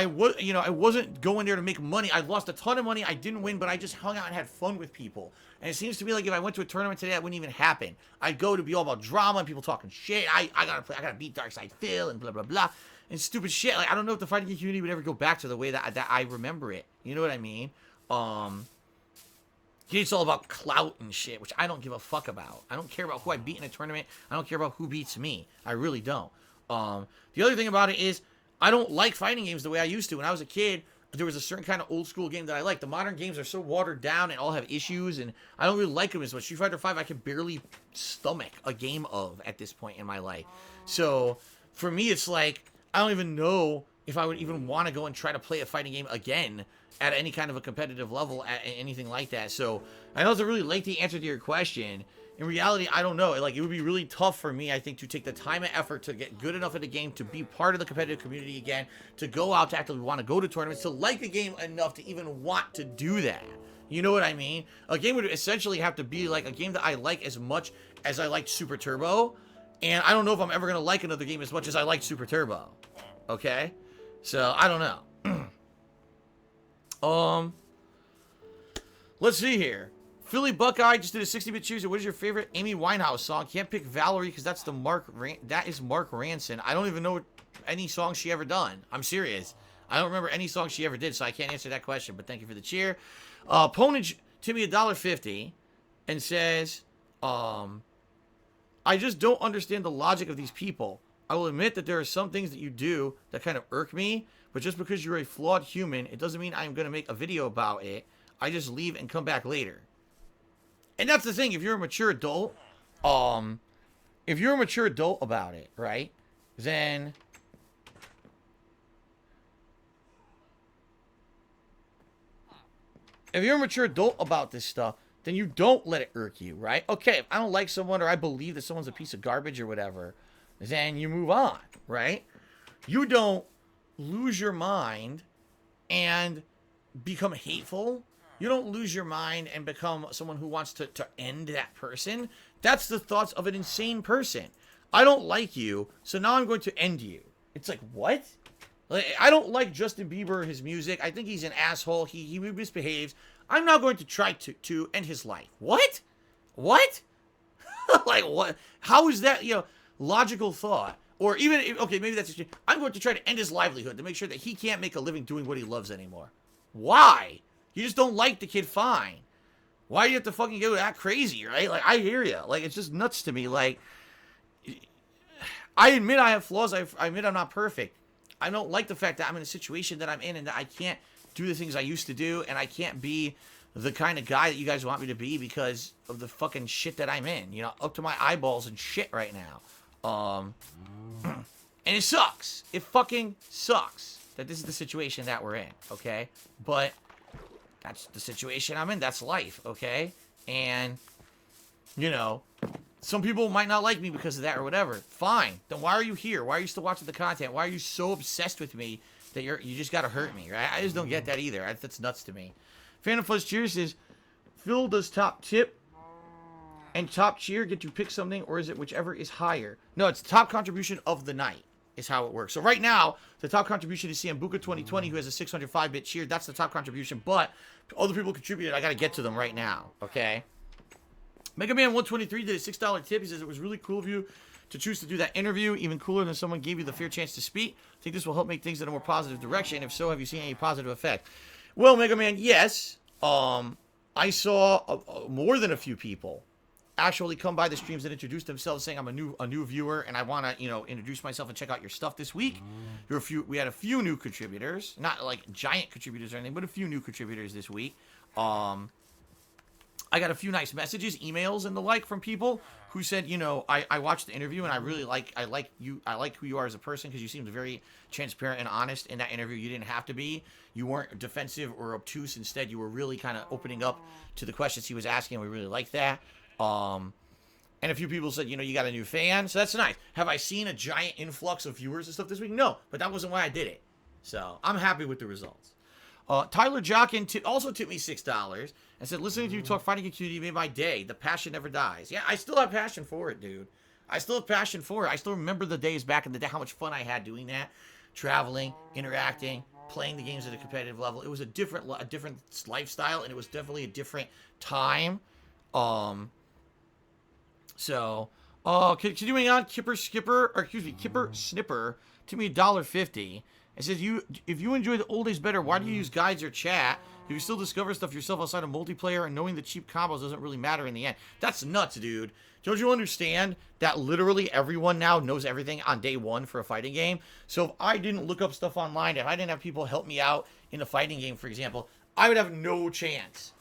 wasn't going there to make money. I lost a ton of money. I didn't win, but I just hung out and had fun with people. And it seems to me like if I went to a tournament today, that wouldn't even happen. I'd go to be all about drama and people talking shit. I gotta beat Darkside Phil and blah blah blah and stupid shit. Like, I don't know if the fighting game community would ever go back to the way that I remember it. You know what I mean? It's all about clout and shit, which I don't give a fuck about. I don't care about who I beat in a tournament. I don't care about who beats me. I really don't. The other thing about it is, I don't like fighting games the way I used to. When I was a kid, there was a certain kind of old school game that I liked. The modern games are so watered down and all have issues, and I don't really like them as much. Street Fighter V, I can barely stomach a game of at this point in my life. So, for me, it's like, I don't even know if I would even want to go and try to play a fighting game again at any kind of a competitive level, at anything like that. So, I know it's a really lengthy answer to your question. In reality, I don't know. Like, it would be really tough for me, I think, to take the time and effort to get good enough at the game, to be part of the competitive community again, to go out to actively want to go to tournaments, to like the game enough to even want to do that. You know what I mean? A game would essentially have to be like a game that I like as much as I liked Super Turbo. And I don't know if I'm ever going to like another game as much as I liked Super Turbo. Okay? So, I don't know. Let's see here. Philly Buckeye just did a 60-bit choose. What is your favorite Amy Winehouse song? Can't pick Valerie because that's Mark Ranson. I don't even know any songs she ever done. I'm serious. I don't remember any song she ever did, so I can't answer that question. But thank you for the cheer. Ponage Timmy $1.50 and says, I just don't understand the logic of these people. I will admit that there are some things that you do that kind of irk me, but just because you're a flawed human, it doesn't mean I'm going to make a video about it. I just leave and come back later. And that's the thing, if you're a mature adult, about it, right, then if you're a mature adult about this stuff, then you don't let it irk you, right? Okay, if I don't like someone or I believe that someone's a piece of garbage or whatever, then you move on, right? You don't lose your mind and become hateful. You don't lose your mind and become someone who wants to end that person. That's the thoughts of an insane person. I don't like you, so now I'm going to end you. It's like, what? Like, I don't like Justin Bieber or his music. I think he's an asshole. He misbehaves. I'm now going to try to end his life. What? What? Like, what? How is that, logical thought? Or even, okay, maybe that's just, I'm going to try to end his livelihood to make sure that he can't make a living doing what he loves anymore. Why? You just don't like the kid, fine. Why do you have to fucking go that crazy, right? Like, I hear you. Like, it's just nuts to me. Like, I admit I have flaws. I admit I'm not perfect. I don't like the fact that I'm in a situation that I'm in and that I can't do the things I used to do, and I can't be the kind of guy that you guys want me to be because of the fucking shit that I'm in. Up to my eyeballs and shit right now. And it sucks. It fucking sucks that this is the situation that we're in, okay? But That's the situation I'm in. That's life, okay? And, you know, some people might not like me because of that or whatever. Fine. Then why are you here? Why are you still watching the content? Why are you so obsessed with me that you just gotta hurt me, right? I just don't get that either. That's nuts to me. Phantom Fuzz Cheers says, Phil does top tip and top cheer get you pick something, or is it whichever is higher? No, it's the top contribution of the night is how it works. So right now, the top contribution is Sambuca 2020, who has a 605-bit cheer. That's the top contribution, but other people contributed. I got to get to them right now, okay? Mega Man 123 did a $6 tip. He says, it was really cool of you to choose to do that interview, even cooler than someone gave you the fair chance to speak. I think this will help make things in a more positive direction. If so, have you seen any positive effect? Well, Mega Man, yes. I saw more than a few people actually come by the streams and introduce themselves, saying I'm a new viewer and I want to, you know, introduce myself and check out your stuff this week. We had a few new contributors, not like giant contributors or anything, but a few new contributors this week. I got a few nice messages, emails, and the like from people who said, you know, I watched the interview and I like who you are as a person because you seemed very transparent and honest in that interview. You didn't have to be. You weren't defensive or obtuse. Instead, you were really kind of opening up to the questions he was asking. We really like that. And a few people said, you know, you got a new fan, so that's nice. Have I seen a giant influx of viewers and stuff this week? No, but that wasn't why I did it. So I'm happy with the results. Tyler Jockin also tipped me $6 and said, listening to you talk fighting community made my day. The passion never dies. Yeah, I still have passion for it, dude. I still have passion for it. I still remember the days back in the day, how much fun I had doing that. Traveling, interacting, playing the games at a competitive level. It was a different lifestyle, and it was definitely a different time. Continuing on, Kipper Snipper to me $1.50. It says, if you enjoy the old days better, why do you use guides or chat? You still discover stuff yourself outside of multiplayer, and knowing the cheap combos doesn't really matter in the end. That's nuts, dude. Don't you understand that literally everyone now knows everything on day one for a fighting game? So if I didn't look up stuff online, if I didn't have people help me out in a fighting game, for example, I would have no chance.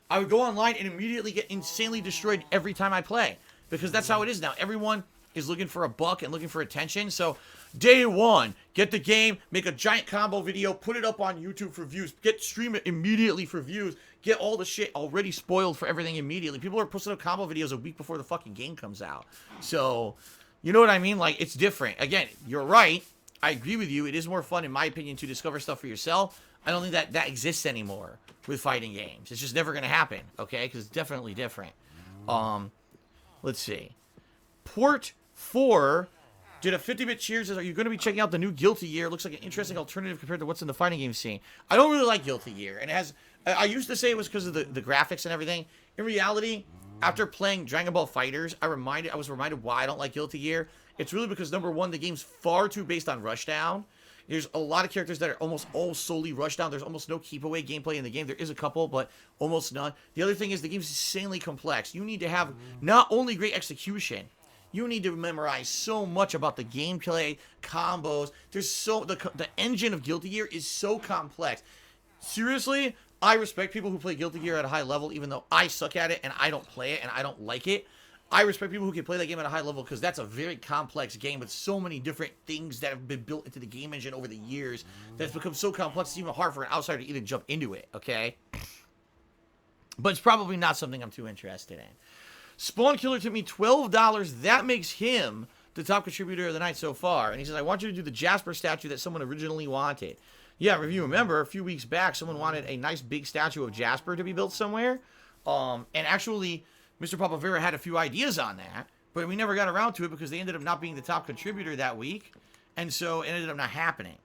I would go online and immediately get insanely destroyed every time I play. Because that's how it is now. Everyone is looking for a buck and looking for attention. So day one, get the game, make a giant combo video, put it up on YouTube for views, stream it immediately for views, get all the shit already spoiled for everything immediately. People are posting up combo videos a week before the fucking game comes out. So, you know what I mean? Like, it's different. Again, you're right. I agree with you. It is more fun, in my opinion, to discover stuff for yourself. I don't think that exists anymore with fighting games. It's just never going to happen, okay? Because it's definitely different. Let's see. Port 4 did a 50-bit cheers. Says, are you going to be checking out the new Guilty Gear? Looks like an interesting alternative compared to what's in the fighting game scene. I don't really like Guilty Gear. And it has... I used to say it was because of the graphics and everything. In reality, after playing Dragon Ball FighterZ, I was reminded why I don't like Guilty Gear. It's really because, number one, the game's far too based on Rushdown. There's a lot of characters that are almost all solely Rushdown. There's almost no keep-away gameplay in the game. There is a couple, but almost none. The other thing is the game's insanely complex. You need to have not only great execution, you need to memorize so much about the gameplay, combos. The engine of Guilty Gear is so complex. Seriously, I respect people who play Guilty Gear at a high level, even though I suck at it and I don't play it and I don't like it. I respect people who can play that game at a high level because that's a very complex game with so many different things that have been built into the game engine over the years that it's become so complex it's even hard for an outsider to even jump into it, okay? But it's probably not something I'm too interested in. Spawn Killer took me $12. That makes him the top contributor of the night so far. And he says, I want you to do the Jasper statue that someone originally wanted. Yeah, if you remember, a few weeks back, someone wanted a nice big statue of Jasper to be built somewhere. And actually... Mr. Papavera had a few ideas on that, but we never got around to it because they ended up not being the top contributor that week, and so it ended up not happening.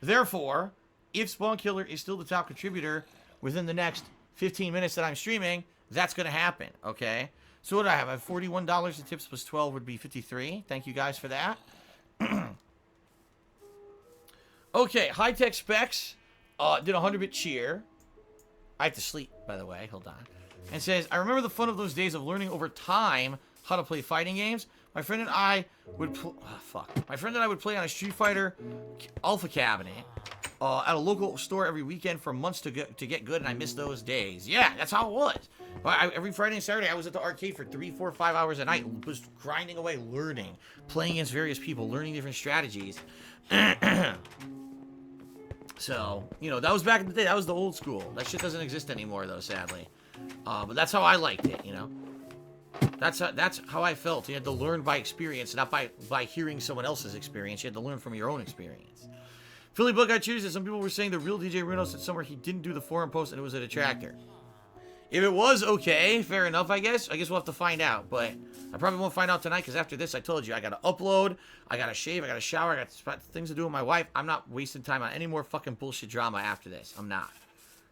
Therefore, if Spawn Killer is still the top contributor within the next 15 minutes that I'm streaming, that's going to happen, okay? So what do I have? I have $41. The tips plus 12 would be $53. Thank you guys for that. Okay, High Tech Specs did a 100-bit cheer. I have to sleep, by the way. Hold on. And says, I remember the fun of those days of learning over time how to play fighting games. My friend and I would play on a Street Fighter Alpha cabinet at a local store every weekend for months to get good, and I miss those days. Yeah, that's how it was. Every Friday and Saturday, I was at the arcade for 3, 4, 5 hours a night, was grinding away, learning, playing against various people, learning different strategies. So, you know, that was back in the day. That was the old school. That shit doesn't exist anymore, though, sadly. But that's how I liked it, you know? That's how I felt. You had to learn by experience, not by hearing someone else's experience. You had to learn from your own experience. Philly Book, I choose it. Some people were saying the real DJ Runo said somewhere he didn't do the forum post and it was a detractor. If it was, okay, fair enough, I guess. I guess we'll have to find out, but I probably won't find out tonight because after this, I told you, I gotta upload, I gotta shave, I gotta shower, I got things to do with my wife. I'm not wasting time on any more fucking bullshit drama after this. I'm not.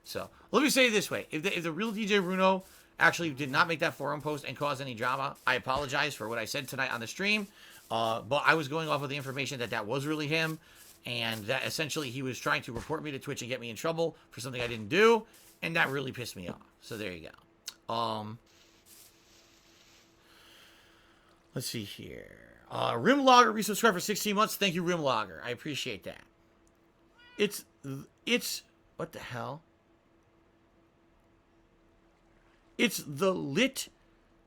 So, let me say it this way. If the real DJ Runo actually did not make that forum post and cause any drama, I apologize for what I said tonight on the stream, but I was going off of the information that was really him, and that essentially he was trying to report me to Twitch and get me in trouble for something I didn't do, and that really pissed me off. So there you go. Let's see here. Rimlogger resubscribed for 16 months. Thank you, Rimlogger. I appreciate that. It's what the hell? It's the Lit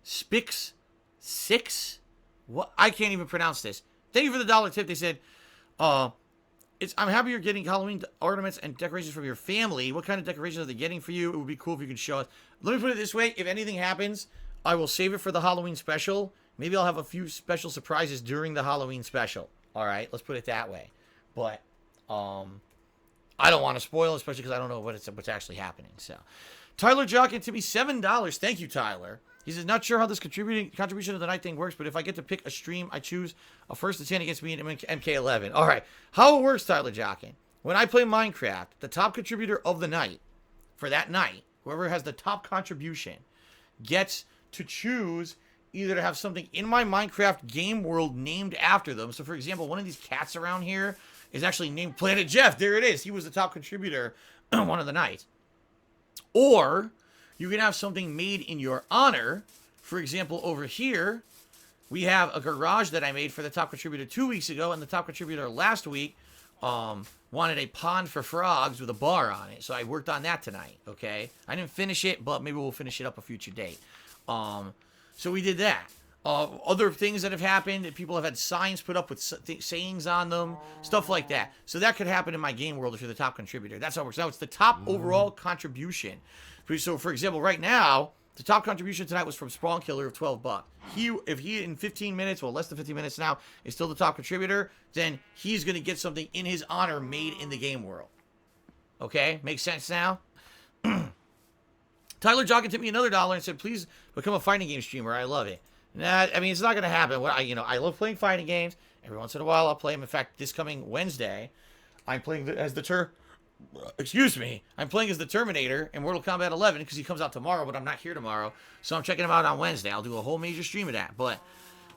Spix 6. What? I can't even pronounce this. Thank you for the dollar tip. They said, I'm happy you're getting Halloween ornaments and decorations from your family. What kind of decorations are they getting for you? It would be cool if you could show us. Let me put it this way. If anything happens, I will save it for the Halloween special. Maybe I'll have a few special surprises during the Halloween special. All right, let's put it that way. But I don't want to spoil, especially because I don't know what's actually happening. So, Tyler Jock to me $7. Thank you, Tyler. He says, not sure how this contribution of the night thing works, but if I get to pick a stream, I choose a first to 10 against me in MK11. All right. How it works, Tyler Jockin. When I play Minecraft, the top contributor of the night, for that night, whoever has the top contribution, gets to choose either to have something in my Minecraft game world named after them. So, for example, one of these cats around here is actually named Planet Jeff. There it is. He was the top contributor one of the nights. Or you can have something made in your honor. For example, over here, we have a garage that I made for the top contributor 2 weeks ago, and the top contributor last week wanted a pond for frogs with a bar on it. So I worked on that tonight, okay? I didn't finish it, but maybe we'll finish it up a future date. So we did that. Other things that have happened, people have had signs put up with sayings on them, stuff like that. So that could happen in my game world if you're the top contributor. That's how it works. Now, it's the top overall contribution. So, for example, right now, the top contribution tonight was from Spawn Killer of $12. If he in 15 minutes, well, less than 15 minutes now, is still the top contributor, then he's going to get something in his honor made in the game world. Okay? Makes sense now? Tyler Joggin tipped me another $1 and said, please become a fighting game streamer. I love it. Nah, I mean, it's not going to happen. I love playing fighting games. Every once in a while, I'll play them. In fact, this coming Wednesday, I'm playing as the I'm playing as the Terminator in Mortal Kombat 11 because he comes out tomorrow, but I'm not here tomorrow. So I'm checking him out on Wednesday. I'll do a whole major stream of that. But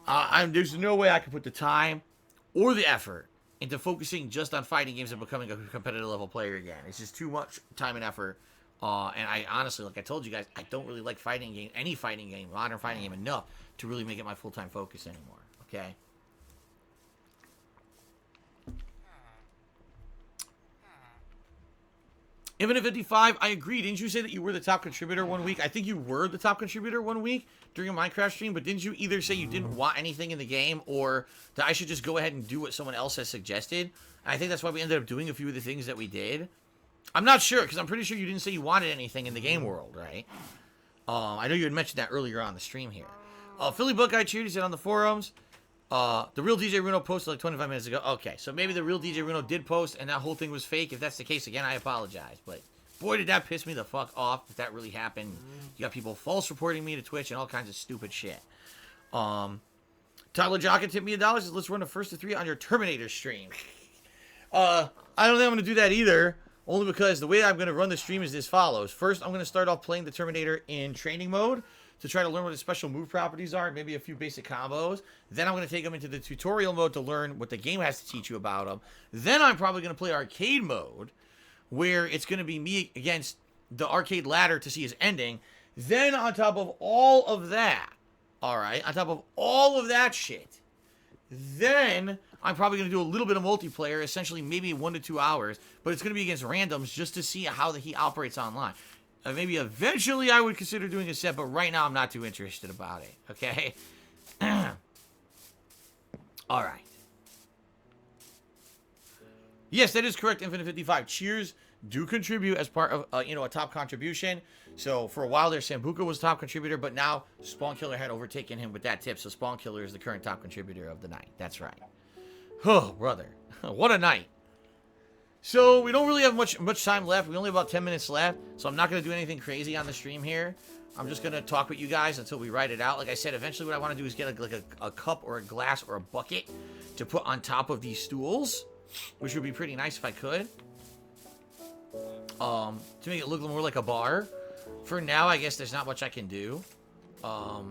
there's no way I can put the time or the effort into focusing just on fighting games and becoming a competitive level player again. It's just too much time and effort. And I honestly, like I told you guys, I don't really like any fighting game, modern fighting game enough to really make it my full-time focus anymore. Okay? Even at 55, I agree. Didn't you say that you were the top contributor one week? I think you were the top contributor one week during a Minecraft stream, but didn't you either say you didn't want anything in the game or that I should just go ahead and do what someone else has suggested? And I think that's why we ended up doing a few of the things that we did. I'm not sure, because I'm pretty sure you didn't say you wanted anything in the game world, right? I know you had mentioned that earlier on the stream here. Philly Buckeye Cheer, he said on the forums, the real DJ Runo posted like 25 minutes ago. Okay, so maybe the real DJ Runo did post and that whole thing was fake. If that's the case, again, I apologize. But boy, did that piss me the fuck off if that really happened. You got people false reporting me to Twitch and all kinds of stupid shit. Tyler Jockett tipped me $1. Says, let's run a first to 3 on your Terminator stream. I don't think I'm going to do that either. Only because the way I'm going to run the stream is as follows. First, I'm going to start off playing the Terminator in training mode to try to learn what his special move properties are, maybe a few basic combos. Then I'm going to take him into the tutorial mode to learn what the game has to teach you about him. Then I'm probably going to play arcade mode, where it's going to be me against the arcade ladder to see his ending. Then on top of all of that, alright, on top of all of that shit, then I'm probably going to do a little bit of multiplayer, essentially maybe 1 to 2 hours, but it's going to be against randoms just to see how he operates online. Maybe eventually I would consider doing a set, but right now I'm not too interested about it, okay? Alright. Yes, that is correct, Infinite 55. Cheers do contribute as part of, a top contribution. So for a while there, Sambuca was top contributor, but now Spawn Killer had overtaken him with that tip. So Spawn Killer is the current top contributor of the night. That's right. Oh, brother. What a night. So we don't really have much time left. We only have about 10 minutes left. So I'm not going to do anything crazy on the stream here. I'm just going to talk with you guys until we write it out. Like I said, eventually what I want to do is get a cup or a glass or a bucket to put on top of these stools, which would be pretty nice if I could. To make it look more like a bar. For now, I guess there's not much I can do. I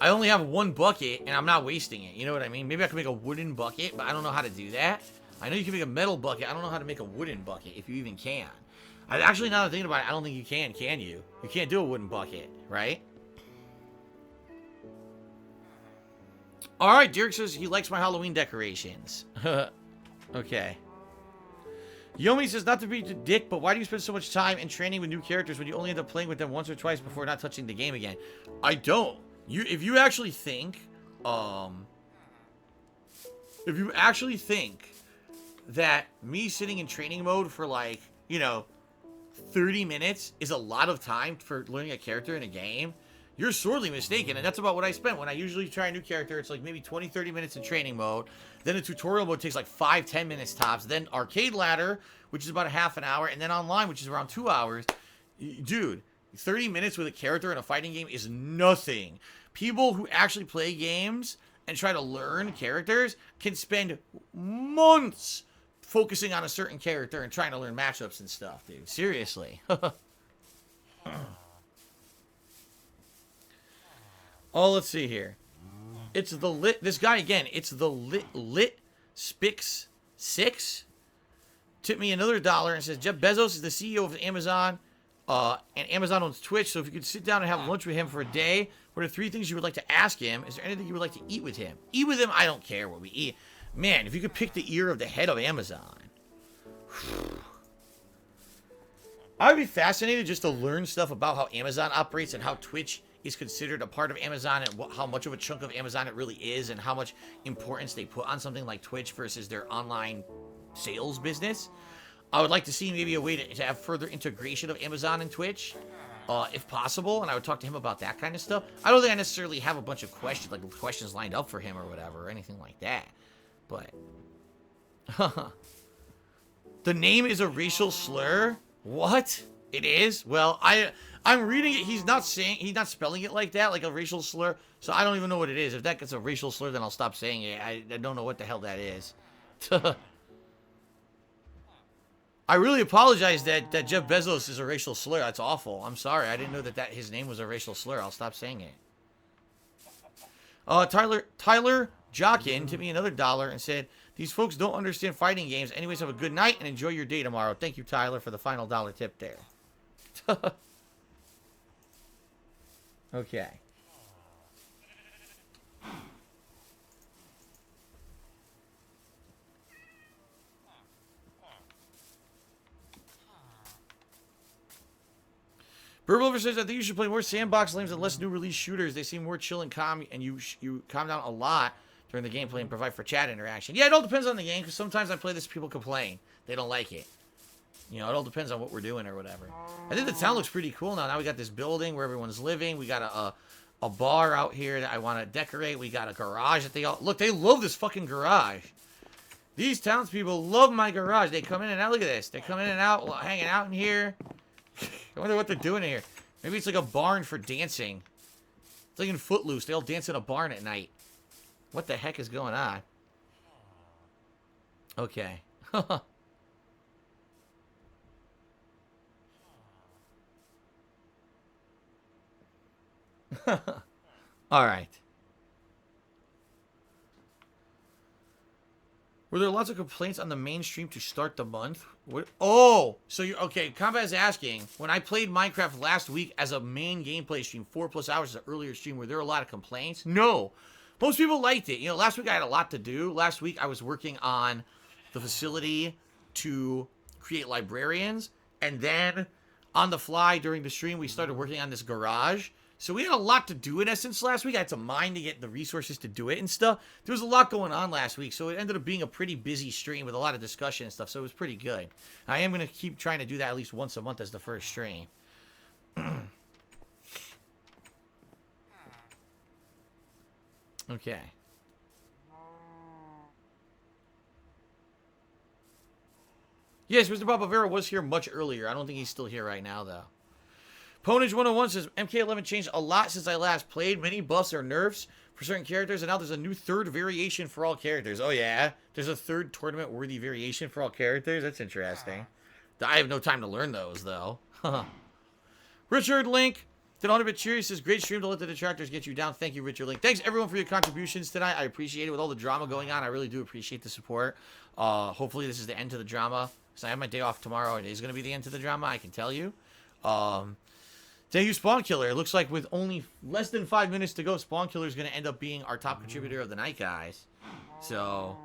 only have one bucket, and I'm not wasting it. You know what I mean? Maybe I can make a wooden bucket, but I don't know how to do that. I know you can make a metal bucket. I don't know how to make a wooden bucket, if you even can. Actually, now that I'm thinking about it, I don't think you can you? You can't do a wooden bucket, right? Alright, Dirk says he likes my Halloween decorations. Okay. Yomi says, not to be a dick, but why do you spend so much time in training with new characters when you only end up playing with them once or twice before not touching the game again? I don't. If you actually think, that me sitting in training mode for like, 30 minutes is a lot of time for learning a character in a game, you're sorely mistaken. And that's about what I spent. When I usually try a new character, it's like maybe 20-30 minutes in training mode. Then the tutorial mode takes like 5-10 minutes tops. Then arcade ladder, which is about a half an hour. And then online, which is around 2 hours. Dude, 30 minutes with a character in a fighting game is nothing. People who actually play games and try to learn characters can spend months focusing on a certain character and trying to learn matchups and stuff, dude. Seriously. Oh, let's see here. It's the lit. This guy again. It's the lit Spix 6. Tipped me another $1 and says Jeff Bezos is the CEO of Amazon, and Amazon owns Twitch. So if you could sit down and have lunch with him for a day, what are 3 things you would like to ask him? Is there anything you would like to eat with him? Eat with him? I don't care what we eat. Man, if you could pick the ear of the head of Amazon. I would be fascinated just to learn stuff about how Amazon operates and how Twitch is considered a part of Amazon and how much of a chunk of Amazon it really is and how much importance they put on something like Twitch versus their online sales business. I would like to see maybe a way to have further integration of Amazon and Twitch, if possible, and I would talk to him about that kind of stuff. I don't think I necessarily have a bunch of questions lined up for him or whatever, or anything like that, but... The name is a racial slur? What? It is? Well, I'm reading it. He's not spelling it like that, like a racial slur. So I don't even know what it is. If that gets a racial slur, then I'll stop saying it. I don't know what the hell that is. I really apologize that Jeff Bezos is a racial slur. That's awful. I'm sorry. I didn't know that his name was a racial slur. I'll stop saying it. Tyler Jockin tipped me another $1 and said, these folks don't understand fighting games. Anyways, have a good night and enjoy your day tomorrow. Thank you, Tyler, for the final $1 tip there. Okay. Burglover says, I think you should play more sandbox lanes and less new release shooters. They seem more chill and calm, and you calm down a lot during the gameplay and provide for chat interaction. Yeah, it all depends on the game, because sometimes I play this, people complain. They don't like it. It all depends on what we're doing or whatever. I think the town looks pretty cool now. Now we got this building where everyone's living. We got a bar out here that I want to decorate. We got a garage that they all... Look, they love this fucking garage. These townspeople love my garage. They come in and out. Look at this. They come in and out, hanging out in here. I wonder what they're doing here. Maybe it's like a barn for dancing. It's like in Footloose. They all dance in a barn at night. What the heck is going on? Okay. All right. Were there lots of complaints on the main stream to start the month? What? Oh, so you're okay. Combat is asking, when I played Minecraft last week as a main gameplay stream, 4+ hours an earlier stream, were there a lot of complaints? No. Most people liked it. Last week I had a lot to do. Last week I was working on the facility to create librarians, and then on the fly during the stream we started working on this garage. So we had a lot to do in Essence last week. I had to mine to get the resources to do it and stuff. There was a lot going on last week, so it ended up being a pretty busy stream with a lot of discussion and stuff, so it was pretty good. I am going to keep trying to do that at least once a month as the first stream. Okay. Yes, Mr. Papavera was here much earlier. I don't think he's still here right now, though. Ponage 101 says, MK11 changed a lot since I last played. Many buffs or nerfs for certain characters, and now there's a new third variation for all characters. Oh, yeah? There's a third tournament-worthy variation for all characters? That's interesting. I have no time to learn those, though. Richard Link, did 100-bit cheer. Says, great stream to let the detractors get you down. Thank you, Richard Link. Thanks, everyone, for your contributions tonight. I appreciate it. With all the drama going on, I really do appreciate the support. Hopefully, this is the end to the drama. So I have my day off tomorrow. It is going to be the end to the drama, I can tell you. Thank you, Spawn Killer. It looks like with only less than 5 minutes to go, Spawn Killer is going to end up being our top contributor of the night, guys. So,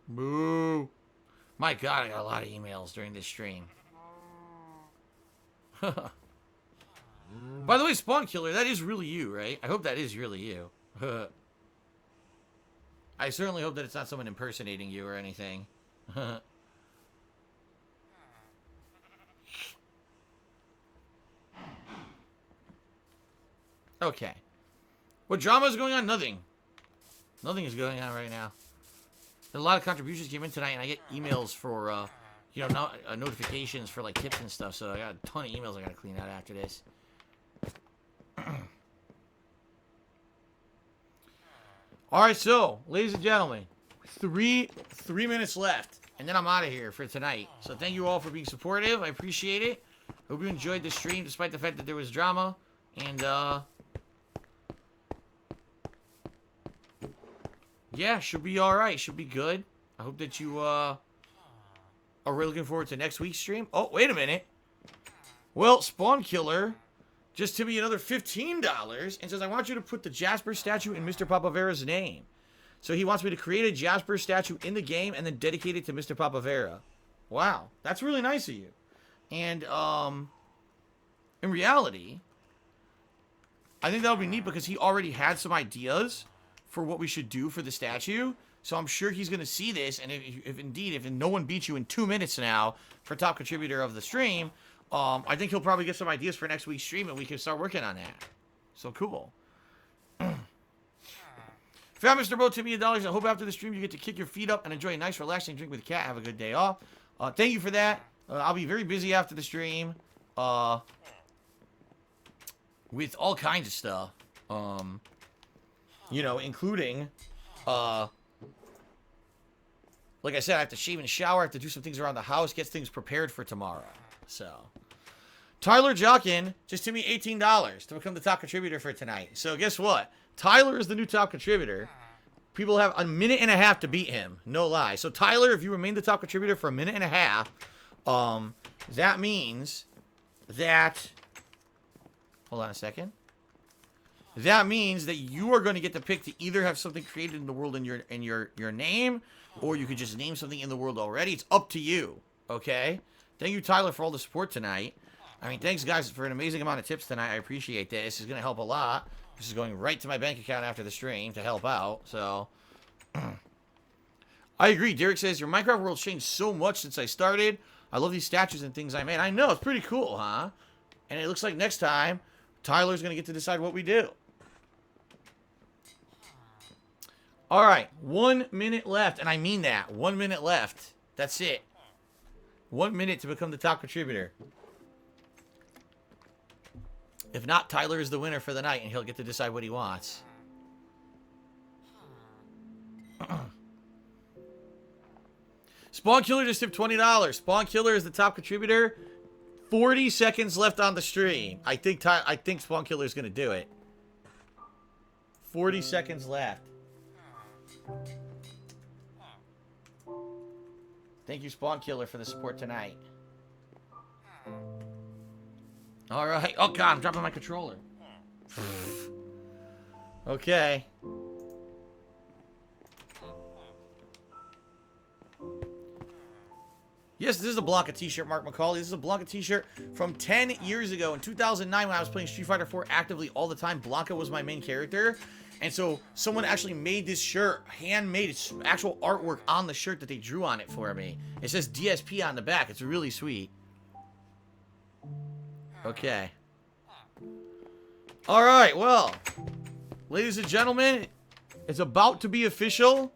boo. My God, I got a lot of emails during this stream. By the way, Spawn Killer, that is really you, right? I hope that is really you. I certainly hope that it's not someone impersonating you or anything. Okay. What drama is going on? Nothing. Nothing is going on right now. A lot of contributions came in tonight, and I get emails for, you know, notifications for, like, tips and stuff, so I got a ton of emails I gotta clean out after this. Alright, so, ladies and gentlemen, three minutes left, and then I'm out of here for tonight. So thank you all for being supportive. I appreciate it. Hope you enjoyed the stream, despite the fact that there was drama. And, yeah, should be alright. Should be good. I hope that you, are really looking forward to next week's stream. Oh, wait a minute. Well, Spawn Killer just tipped me another $15 and says, I want you to put the Jasper statue in Mr. Papavera's name. So he wants me to create a Jasper statue in the game and then dedicate it to Mr. Papavera. Wow. That's really nice of you. And, in reality, I think that would be neat because he already had some ideas for what we should do for the statue. So I'm sure he's going to see this, and if no one beats you in 2 minutes now for top contributor of the stream, I think he'll probably get some ideas for next week's stream, and we can start working on that. So cool. Found Mr. Bo, $2 million. I hope after the stream you get to kick your feet up and enjoy a nice relaxing drink with the cat. Have a good day off. Thank you for that. I'll be very busy after the stream. With all kinds of stuff. You know, including, like I said, I have to shave and shower. I have to do some things around the house, get things prepared for tomorrow. So, Tyler Jockin just tipped me $18 to become the top contributor for tonight. So, guess what? Tyler is the new top contributor. People have a minute and a half to beat him. No lie. So, Tyler, if you remain the top contributor for a minute and a half, that means that... Hold on a second. That means that you are going to get to pick to either have something created in the world in your name, or you could just name something in the world already. It's up to you. Okay? Thank you, Tyler, for all the support tonight. I mean, thanks, guys, for an amazing amount of tips tonight. I appreciate this. This is going to help a lot. This is going right to my bank account after the stream to help out. So, I agree. Derek says, your Minecraft world changed so much since I started. I love these statues and things I made. I know. It's pretty cool, huh? And it looks like next time, Tyler's going to get to decide what we do. All right. 1 minute left. And I mean that. 1 minute left. That's it. 1 minute to become the top contributor. If not, Tyler is the winner for the night, and he'll get to decide what he wants. Spawn Killer just tipped $20. Spawn Killer is the top contributor. 40 seconds left on the stream. I think Spawn Killer is going to do it. 40 seconds left. Thank you, Spawn Killer, for the support tonight. All right. Oh, God, I'm dropping my controller. Okay. Yes, this is a Blanca t-shirt, Mark McCauley. This is a Blanca t-shirt from 10 years ago. In 2009, when I was playing Street Fighter 4 actively all the time, Blanca was my main character. And so someone actually made this shirt, handmade. It's actual artwork on the shirt that they drew on it for me. It says DSP on the back. It's really sweet. Okay. All right, well, ladies and gentlemen, it's about to be official.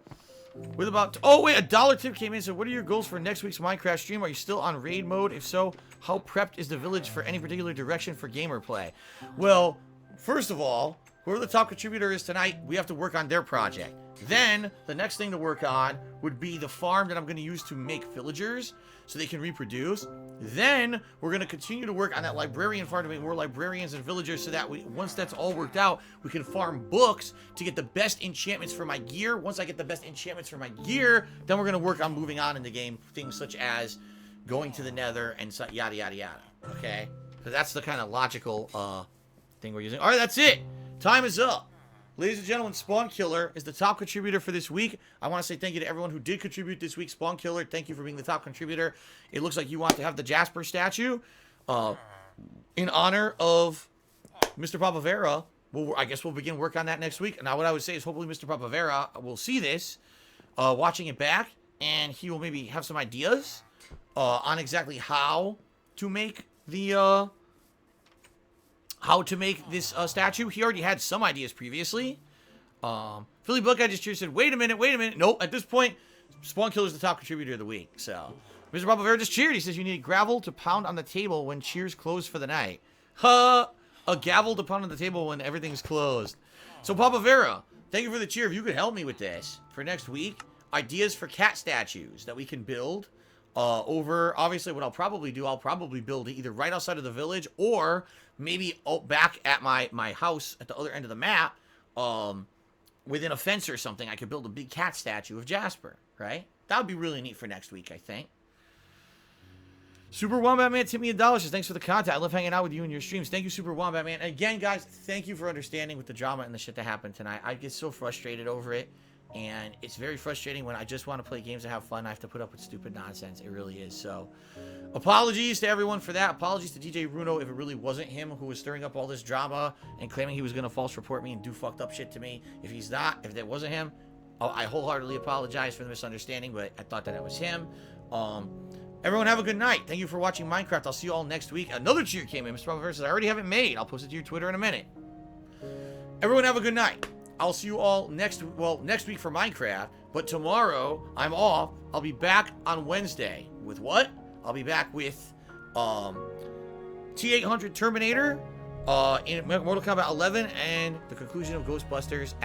With about... Oh, wait, a dollar tip came in. So what are your goals for next week's Minecraft stream? Are you still on raid mode? If so, how prepped is the village for any particular direction for gamer play? Well, first of all, whoever the top contributor is tonight, we have to work on their project. Then, the next thing to work on would be the farm that I'm going to use to make villagers so they can reproduce. Then, we're going to continue to work on that librarian farm to make more librarians and villagers so that once that's all worked out, we can farm books to get the best enchantments for my gear. Once I get the best enchantments for my gear, then we're going to work on moving on in the game. Things such as going to the nether and yada, yada, yada. Okay? So that's the kind of logical thing we're using. All right, that's it. Time is up. Ladies and gentlemen, Spawn Killer is the top contributor for this week. I want to say thank you to everyone who did contribute this week. Spawn Killer, thank you for being the top contributor. It looks like you want to have the Jasper statue in honor of Mr. Papavera. Well, I guess we'll begin work on that next week. Now, what I would say is hopefully Mr. Papavera will see this, watching it back, and he will maybe have some ideas on exactly how to make the... this statue. He already had some ideas previously. Philly Buckeye just cheered, said, wait a minute. Nope, at this point, Spawn Killer's the top contributor of the week. So, Mr. Papavera just cheered. He says, you need gravel to pound on the table when cheers close for the night. A gavel to pound on the table when everything's closed. So, Papavera, thank you for the cheer. If you could help me with this for next week, ideas for cat statues that we can build. Over, obviously, what I'll probably do, I'll probably build it either right outside of the village or maybe back at my house at the other end of the map, within a fence or something. I could build a big cat statue of Jasper, right? That would be really neat for next week, I think. Super Wombat Man, tip me $1. Says, thanks for the content. I love hanging out with you in your streams. Thank you, Super Wombat Man. Again, guys, thank you for understanding with the drama and the shit that happened tonight. I get so frustrated over it. And it's very frustrating when I just want to play games and have fun. I have to put up with stupid nonsense. It really is. So, apologies to everyone for that. Apologies to DJ Runo if it really wasn't him who was stirring up all this drama and claiming he was going to false report me and do fucked up shit to me. If he's not, if that wasn't him, I wholeheartedly apologize for the misunderstanding, but I thought that it was him. Everyone have a good night. Thank you for watching Minecraft. I'll see you all next week. Another cheer came in. Mr. Robert says, I already have it made. I'll post it to your Twitter in a minute. Everyone have a good night. I'll see you all next week for Minecraft, but tomorrow I'm off. I'll be back on Wednesday. With what? I'll be back with T-800 Terminator in Mortal Kombat 11 and the conclusion of Ghostbusters at